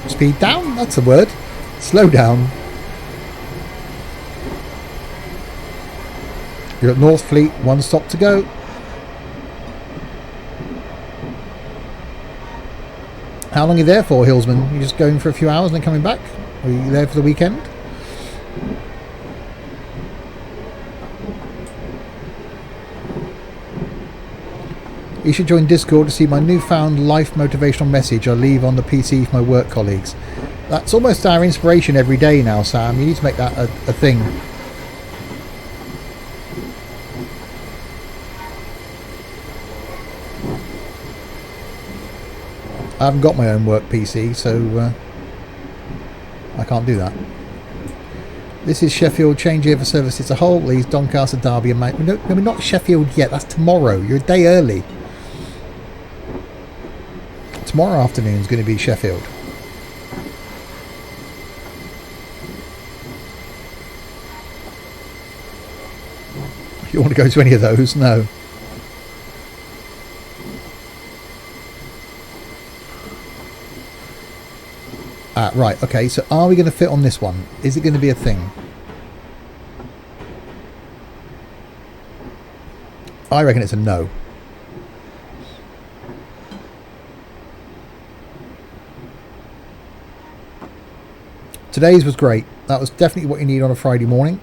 Speed down? That's a word. Slow down. You're at North Fleet, one stop to go. How long are you there for, Hillsman? You just going for a few hours and then coming back? Are you there for the weekend? You should join Discord to see my newfound life motivational message I leave on the PC for my work colleagues. That's almost our inspiration every day now, Sam. You need to make that a thing. I haven't got my own work PC, so I can't do that. This is Sheffield. Change here for services to Hull, Leeds, Doncaster, Derby and no, we're not Sheffield yet. That's tomorrow. You're a day early. Tomorrow afternoon is going to be Sheffield. You want to go to any of those? No. Right, okay, so are we going to fit on this one? Is it going to be a thing? I reckon it's a no. Today's was great. That was definitely what you need on a Friday morning.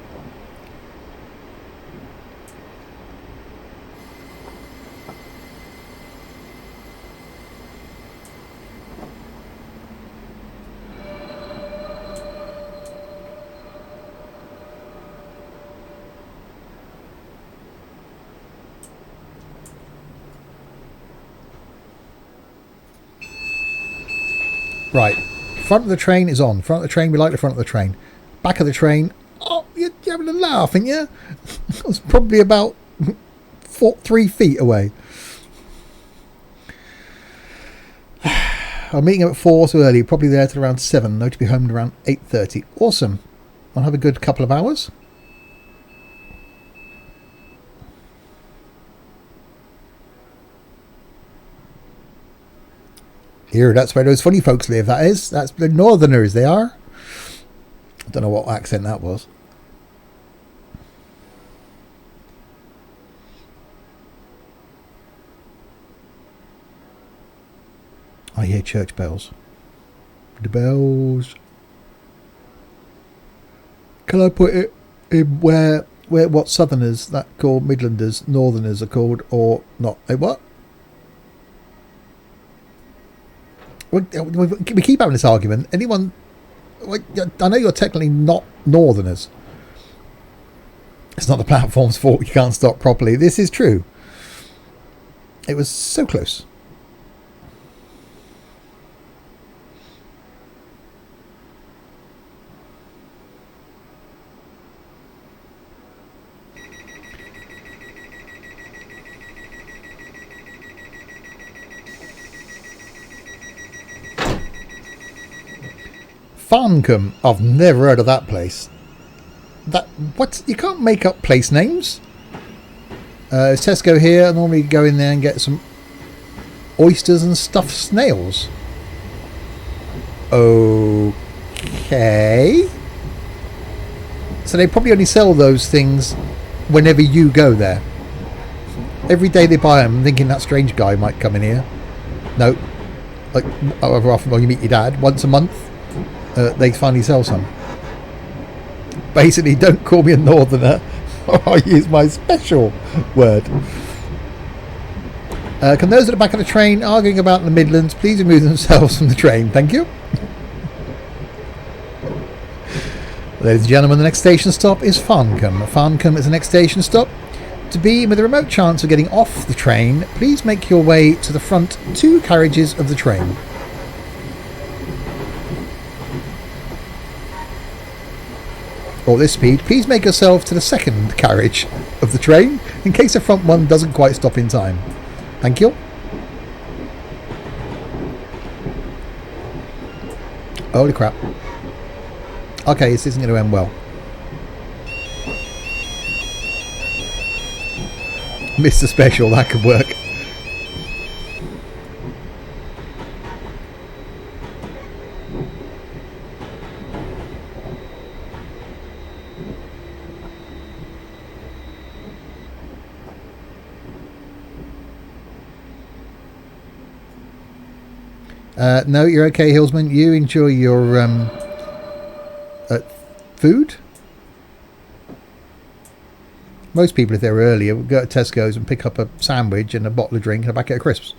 Right, front of the train is on. Front of the train, we like the front of the train. Back of the train, oh, you're having a laugh, aren't you? It's probably about 3 feet away. I'm meeting up at 4 so early, probably there till around 7. No, to be home at around 8:30. Awesome. I'll have a good couple of hours. Here, that's where those funny folks live, that is. That's the Northerners, they are. I don't know what accent that was. I hear church bells. The bells. Can I put it in where what Southerners that called Midlanders, Northerners are called, or not? What? We keep having this argument. Anyone? I know you're technically not Northerners. It's not the platform's fault you can't stop properly. This is true. It was so close. Farncombe. I've never heard of that place. What? You can't make up place names. Tesco here. I normally go in there and get some oysters and stuffed snails. Okay. So they probably only sell those things whenever you go there. Every day they buy them, thinking that strange guy might come in here. No. Like, however often you meet your dad, once a month. They finally sell some. Basically, don't call me a Northerner, or I use my special word. Can those at the back of the train arguing about the Midlands please remove themselves from the train? Thank you. Ladies and gentlemen, the next station stop is Farncombe. Farncombe is the next station stop. To be with a remote chance of getting off the train, please make your way to the front 2 carriages of the train. Or this speed, please make yourself to the 2nd carriage of the train in case the front one doesn't quite stop in time. Thank you. Holy crap. Okay, this isn't going to end well. Mr. Special, that could work. No, you're okay, Hillsman. You enjoy your food. Most people, if they were earlier, would go to Tesco's and pick up a sandwich and a bottle of drink and a packet of crisps.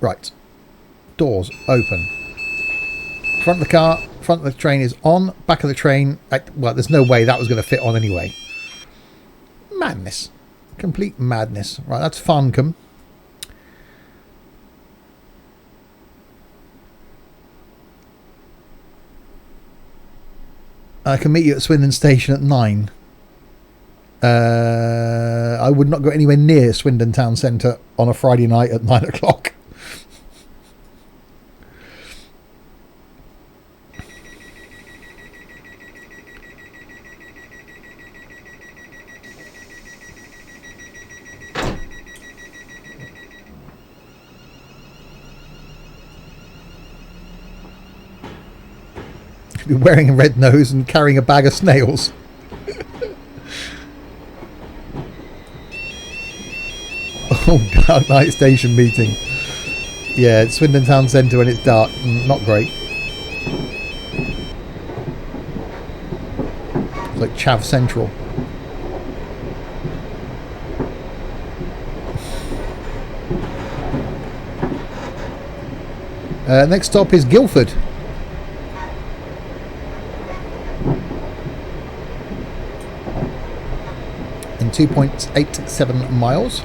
Right. Doors open. Front of the car, front of the train is on. Back of the train, well, there's no way that was going to fit on anyway. Madness. Complete madness. Right, that's Farncombe. I can meet you at Swindon Station at 9. I would not go anywhere near Swindon Town Centre on a Friday night at 9 o'clock. Be wearing a red nose and carrying a bag of snails. Oh, dark night station meeting. Yeah, it's Swindon Town Centre when it's dark. Not great. It's like Chav Central. Next stop is Guildford. In 2.87 miles.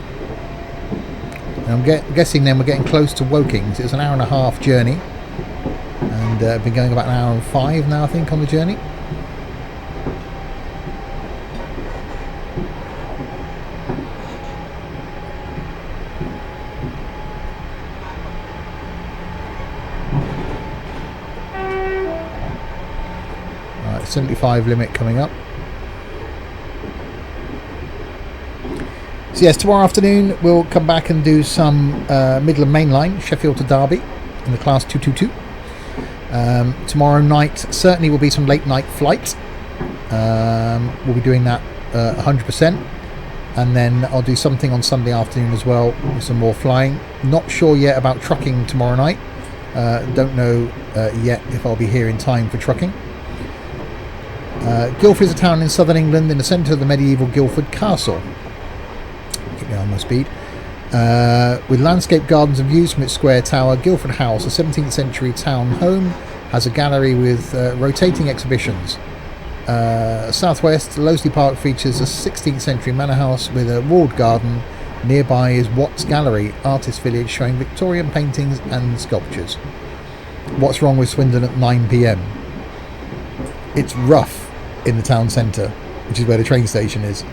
And I'm guessing then we're getting close to Woking. So it's an hour and a half journey. And I've been going about an hour and 5 now, I think, on the journey. Right, 75 limit coming up. So yes, tomorrow afternoon we'll come back and do some Midland Main Line, Sheffield to Derby in the class 222. Tomorrow night certainly will be some late night flight. We'll be doing that 100%. And then I'll do something on Sunday afternoon as well with some more flying. Not sure yet about trucking tomorrow night. Don't know yet if I'll be here in time for trucking. Guildford is a town in southern England in the centre of the medieval Guildford Castle. On my speed, with landscape gardens and views from its square tower. Guildford House, a 17th century town home, has a gallery with rotating exhibitions. Southwest, Loseley Park features a 16th century manor house with a walled garden. Nearby is Watts Gallery, artist village showing Victorian paintings and sculptures. What's wrong with Swindon at 9 p.m? It's rough in the town centre, which is where the train station is.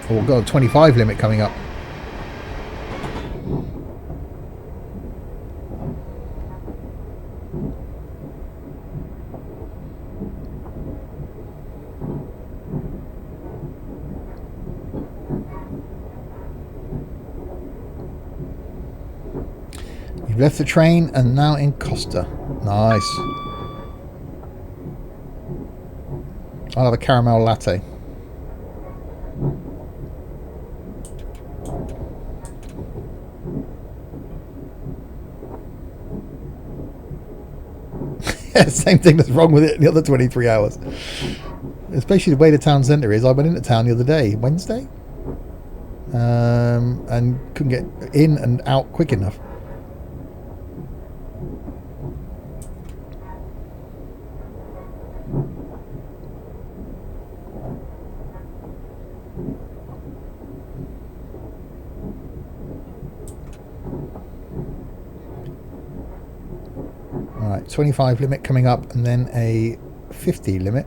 Oh, we've got a 25 limit coming up. You've left the train and now in Costa. Nice. I'll have a caramel latte. Same thing that's wrong with it in the other 23 hours. Especially the way the town centre is. I went into town the other day, Wednesday, and couldn't get in and out quick enough. Alright, 25 limit coming up and then a 50 limit.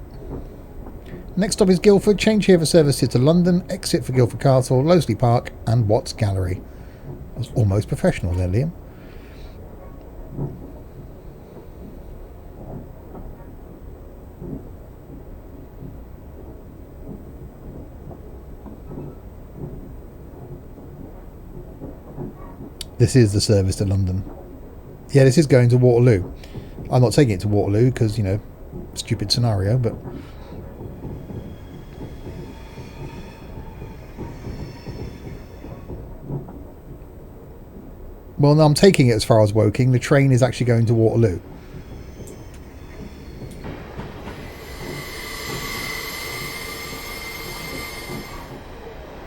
Next stop is Guildford. Change here for services to London. Exit for Guildford Castle, Loseley Park and Watts Gallery. That was almost professional there, Liam. This is the service to London. Yeah, this is going to Waterloo. I'm not taking it to Waterloo because, you know, stupid scenario, but... Well, no, I'm taking it as far as Woking. The train is actually going to Waterloo.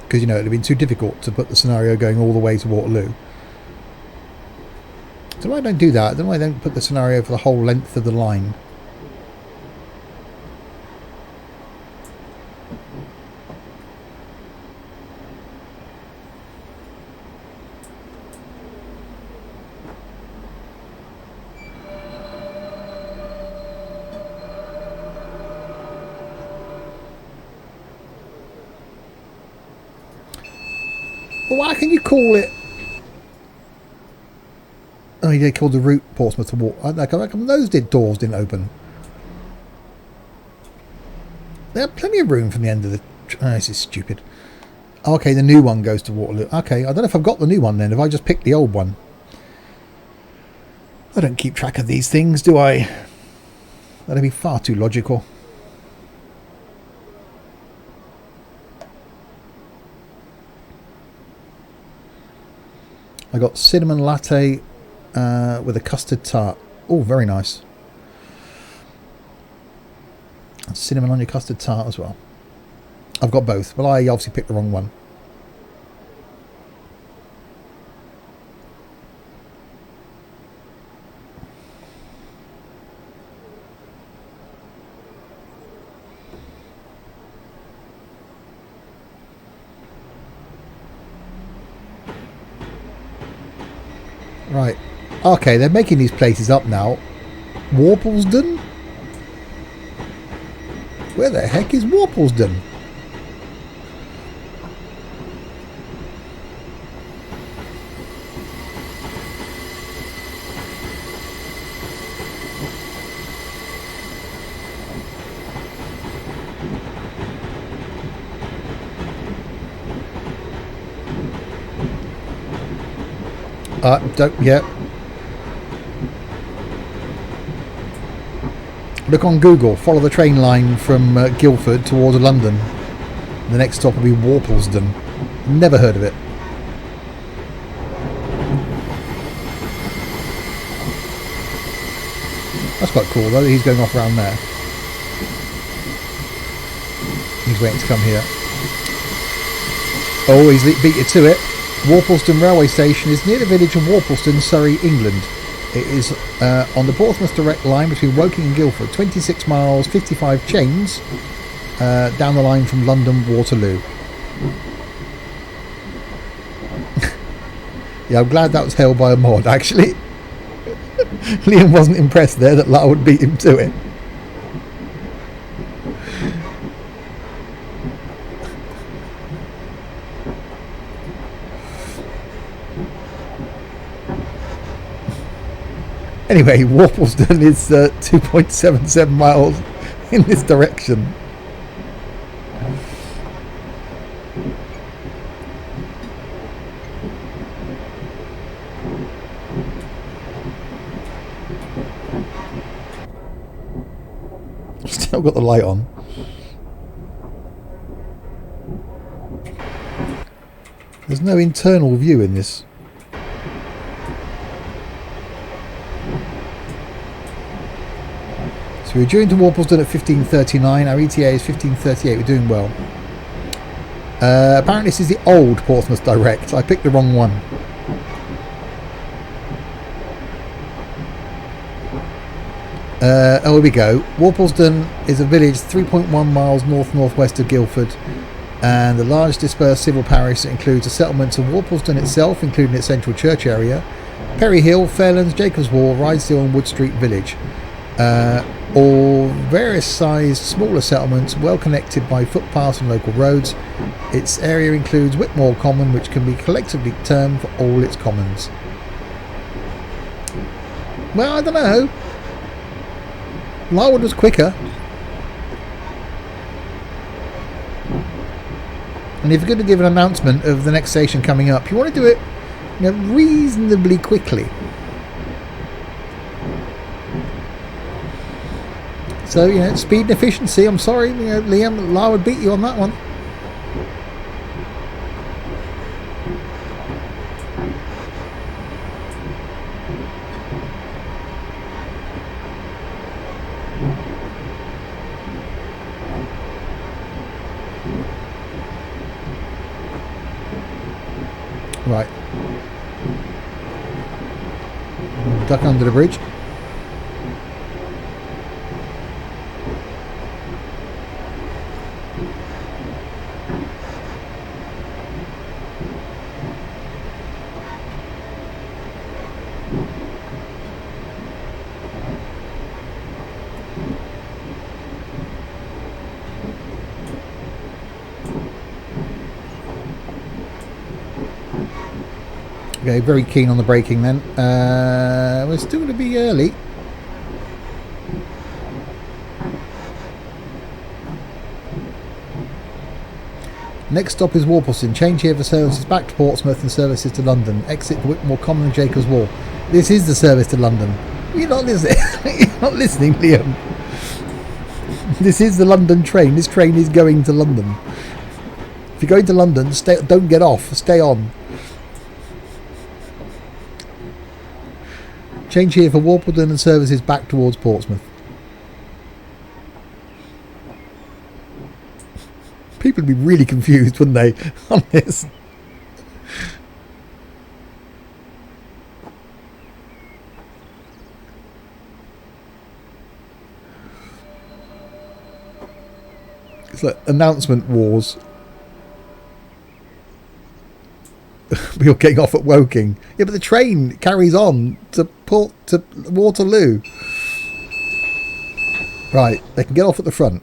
Because, you know, it would have been too difficult to put the scenario going all the way to Waterloo. So why don't do that? Then why don't put the scenario for the whole length of the line? Well, why can you call it? Oh, they called the route Portsmouth to Woking. Like, those doors didn't open. They have plenty of room from the end of the... Oh, this is stupid. Okay, the new one goes to Waterloo. Okay, I don't know if I've got the new one then. If I just picked the old one. I don't keep track of these things, do I? That'd be far too logical. I got cinnamon latte with a custard tart. Oh, very nice. And cinnamon on your custard tart as well. I've got both, but I obviously picked the wrong one. Right. Okay, they're making these places up now. Worplesdon? Where the heck is Worplesdon? Yeah. Look on Google. Follow the train line from Guildford towards London. The next stop will be Worplesdon. Never heard of it. That's quite cool though. He's going off around there. He's waiting to come here. Oh, he's beat you to it. Worplesdon railway station is near the village of Worplesdon, Surrey, England. It is on the Portsmouth Direct Line between Woking and Guildford. 26 miles, 55 chains down the line from London Waterloo. Yeah, I'm glad that was held by a mod, actually. Liam wasn't impressed there that Lara would beat him to it. Anyway, Worplesdon is 2.77 miles in this direction. Still got the light on. There's no internal view in this. So we're due into Worplesdon at 15:39. Our ETA is 15:38. We're doing well. Apparently this is the old Portsmouth Direct. I picked the wrong one. Oh, here we go. Worplesdon is a village 3.1 miles north-northwest of Guildford, and the large dispersed civil parish that includes the settlements of Worplesdon itself, including its central church area, Perry Hill, Fairlands, Jacobs Wall, Rydesdale and Wood Street Village. All various sized smaller settlements well connected by footpaths and local roads. Its area includes Whitmore Common, which can be collectively termed for all its commons. Well, I don't know. Larwood was quicker. And if you're going to give an announcement of the next station coming up, you want to do it, you know, reasonably quickly. So, you know, speed and efficiency. I'm sorry, you know, Liam, Larwood beat you on that one. Duck under the bridge. Okay, very keen on the braking then. We're still going to be early. Next stop is Warbleston. Change here for services back to Portsmouth and services to London. Exit to Whitmore Common and Jacobs Wall. This is the service to London. You're not listening. You're not listening, Liam. This is the London train. This train is going to London. If you're going to London, don't get off. Stay on. Change here for Warpledon and services back towards Portsmouth. People would be really confused, wouldn't they, on this? It's like announcement wars. We're getting off at Woking. Yeah, but the train carries on to Waterloo. Right, they can get off at the front.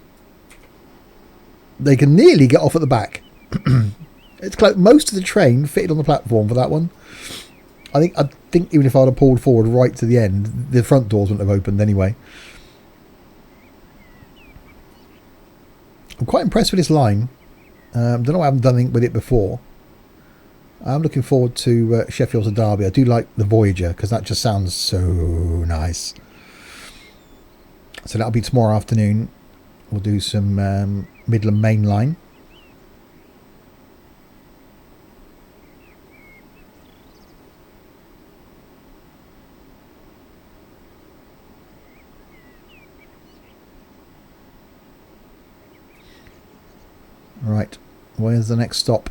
They can nearly get off at the back. It's close. Most of the train fitted on the platform for that one. I think even if I'd have pulled forward right to the end, the front doors wouldn't have opened anyway. I'm quite impressed with this line. Don't know why I haven't done anything with it before. I'm looking forward to Sheffield to Derby. I do like the Voyager because that just sounds so nice. So that'll be tomorrow afternoon. We'll do some Midland Main Line. Right, where's the next stop?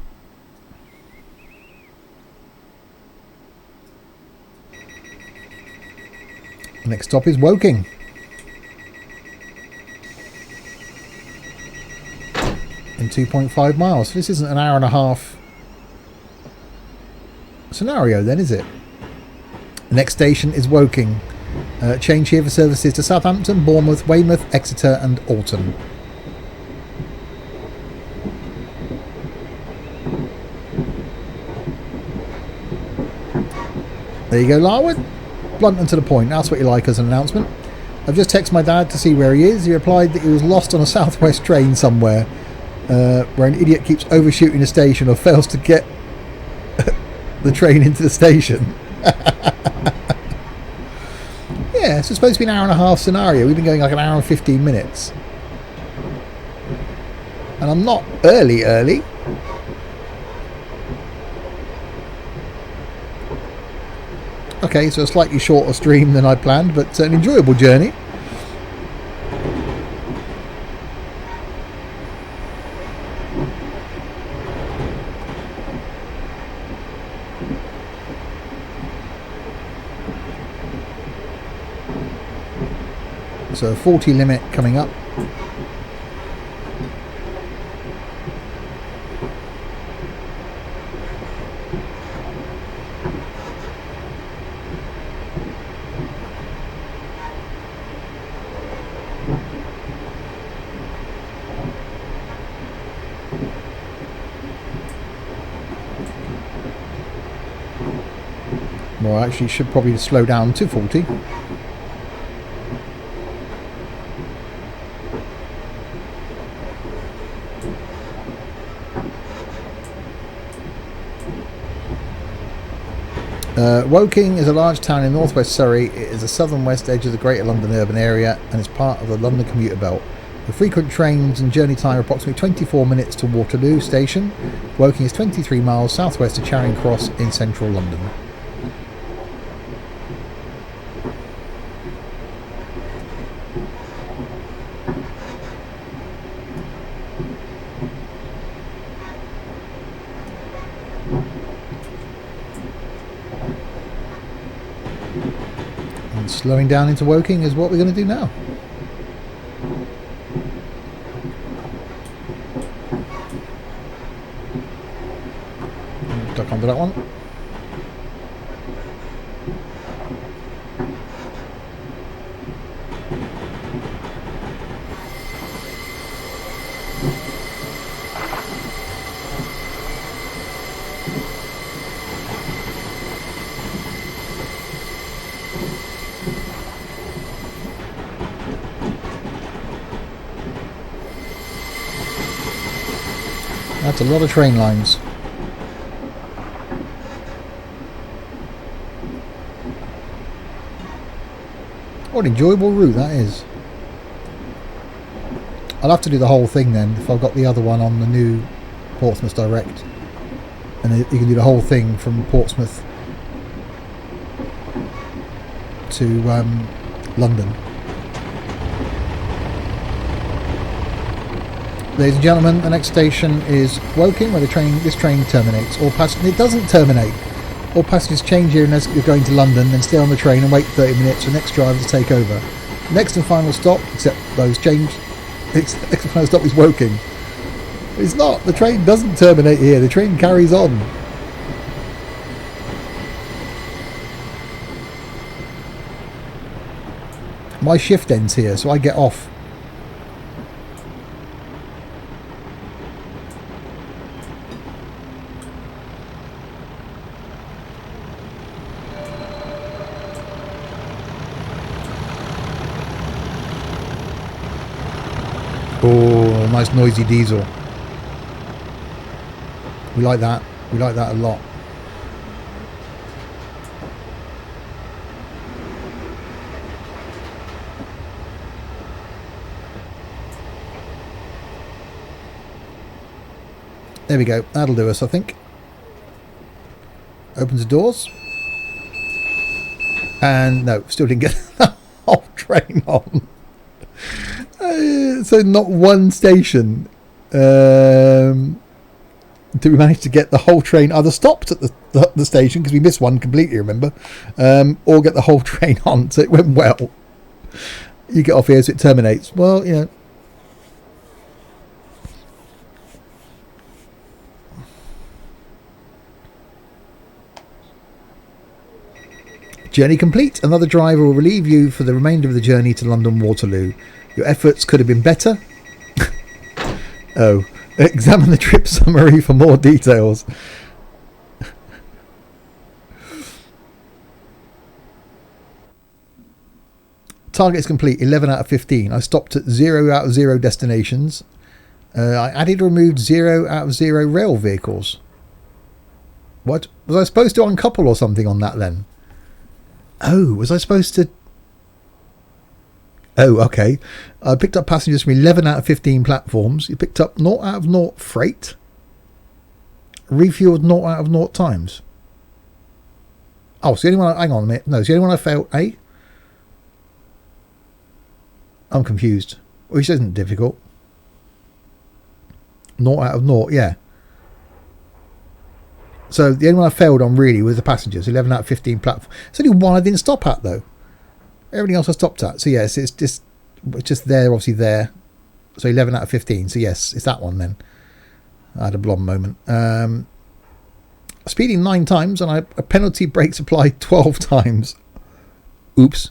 Next stop is Woking. In 2.5 miles. So this isn't an hour and a half scenario then, is it? The next station is Woking. Change here for services to Southampton, Bournemouth, Weymouth, Exeter and Alton. There you go, Larwood. Blunt and to the point. That's what you like as an announcement. I've just texted my dad to see where he is. He replied that he was lost on a southwest train somewhere where an idiot keeps overshooting a station or fails to get the train into the station. Yeah, so it's supposed to be an hour and a half scenario. We've been going like an hour and 15 minutes. And I'm not early. Okay, so a slightly shorter stream than I planned, but an enjoyable journey. So 40 limit coming up. Well, actually should probably slow down to 40. Woking is a large town in northwest Surrey. It is the southern west edge of the Greater London urban area and is part of the London commuter belt. The frequent trains and journey time are approximately 24 minutes to Waterloo Station. Woking is 23 miles southwest of Charing Cross in central London. And slowing down into Woking is what we're going to do now. Duck onto that one. That's a lot of train lines. What an enjoyable route that is. I'll have to do the whole thing then if I've got the other one on the new Portsmouth Direct. And you can do the whole thing from Portsmouth to London. Ladies and gentlemen, the next station is Woking, where this train terminates. It doesn't terminate. All passengers change here as you're going to London, then stay on the train and wait 30 minutes for the next driver to take over. Next and final stop, except those change. Next and final stop is Woking. It's not. The train doesn't terminate here. The train carries on. My shift ends here, so I get off. Oh, nice noisy diesel. We like that. We like that a lot. There we go. That'll do us, I think. Opens the doors. And no, still didn't get the whole train on. So not one station did we manage to get the whole train either stopped at the station because we missed one completely, remember, or get the whole train on. So it went well. You get off here so it terminates. Well, you know. Journey complete. Another driver will relieve you for the remainder of the journey to London Waterloo. Your efforts could have been better. Oh, examine the trip summary for more details. Target is complete, 11 out of 15. I stopped at 0 out of 0 destinations. I added or removed 0 out of 0 rail vehicles. What? Was I supposed to uncouple or something on that then? Oh, was I supposed to... Oh, okay. I picked up passengers from 11 out of 15 platforms. You picked up 0 out of 0 freight. Refueled 0 out of 0 times. Oh, so the only one... Hang on a minute. No, it's the only one I failed. Eh? I'm confused. Which isn't difficult. 0 out of 0, yeah. So the only one I failed on really was the passengers. 11 out of 15 platforms. It's only one I didn't stop at though. Everything else I stopped at. So yes, it's just there, obviously there. So 11 out of 15. So yes, it's that one then. I had a blonde moment. Speeding 9 times and a penalty brakes applied 12 times. Oops.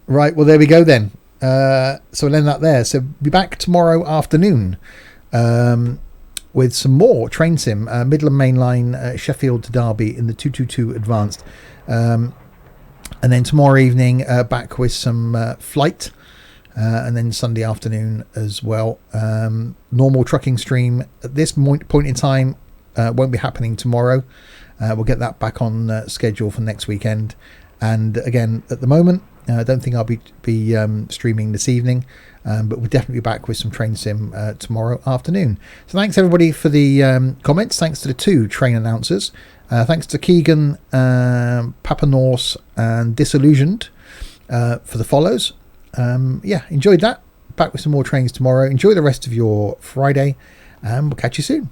Right, well there we go then. So we'll end that there. So be back tomorrow afternoon with some more train sim. Midland Main Line, Sheffield to Derby in the 222 Advanced. And then tomorrow evening back with some flight. And then Sunday afternoon as well. Normal trucking stream at this point in time won't be happening tomorrow. We'll get that back on schedule for next weekend. And again, at the moment, I don't think I'll be streaming this evening, but we'll definitely be back with some train sim tomorrow afternoon. So thanks everybody for the comments. Thanks to the 2 train announcers. Thanks to Keegan, Papa Norse and Disillusioned for the follows. Yeah, enjoyed that. Back with some more trains tomorrow. Enjoy the rest of your Friday and we'll catch you soon.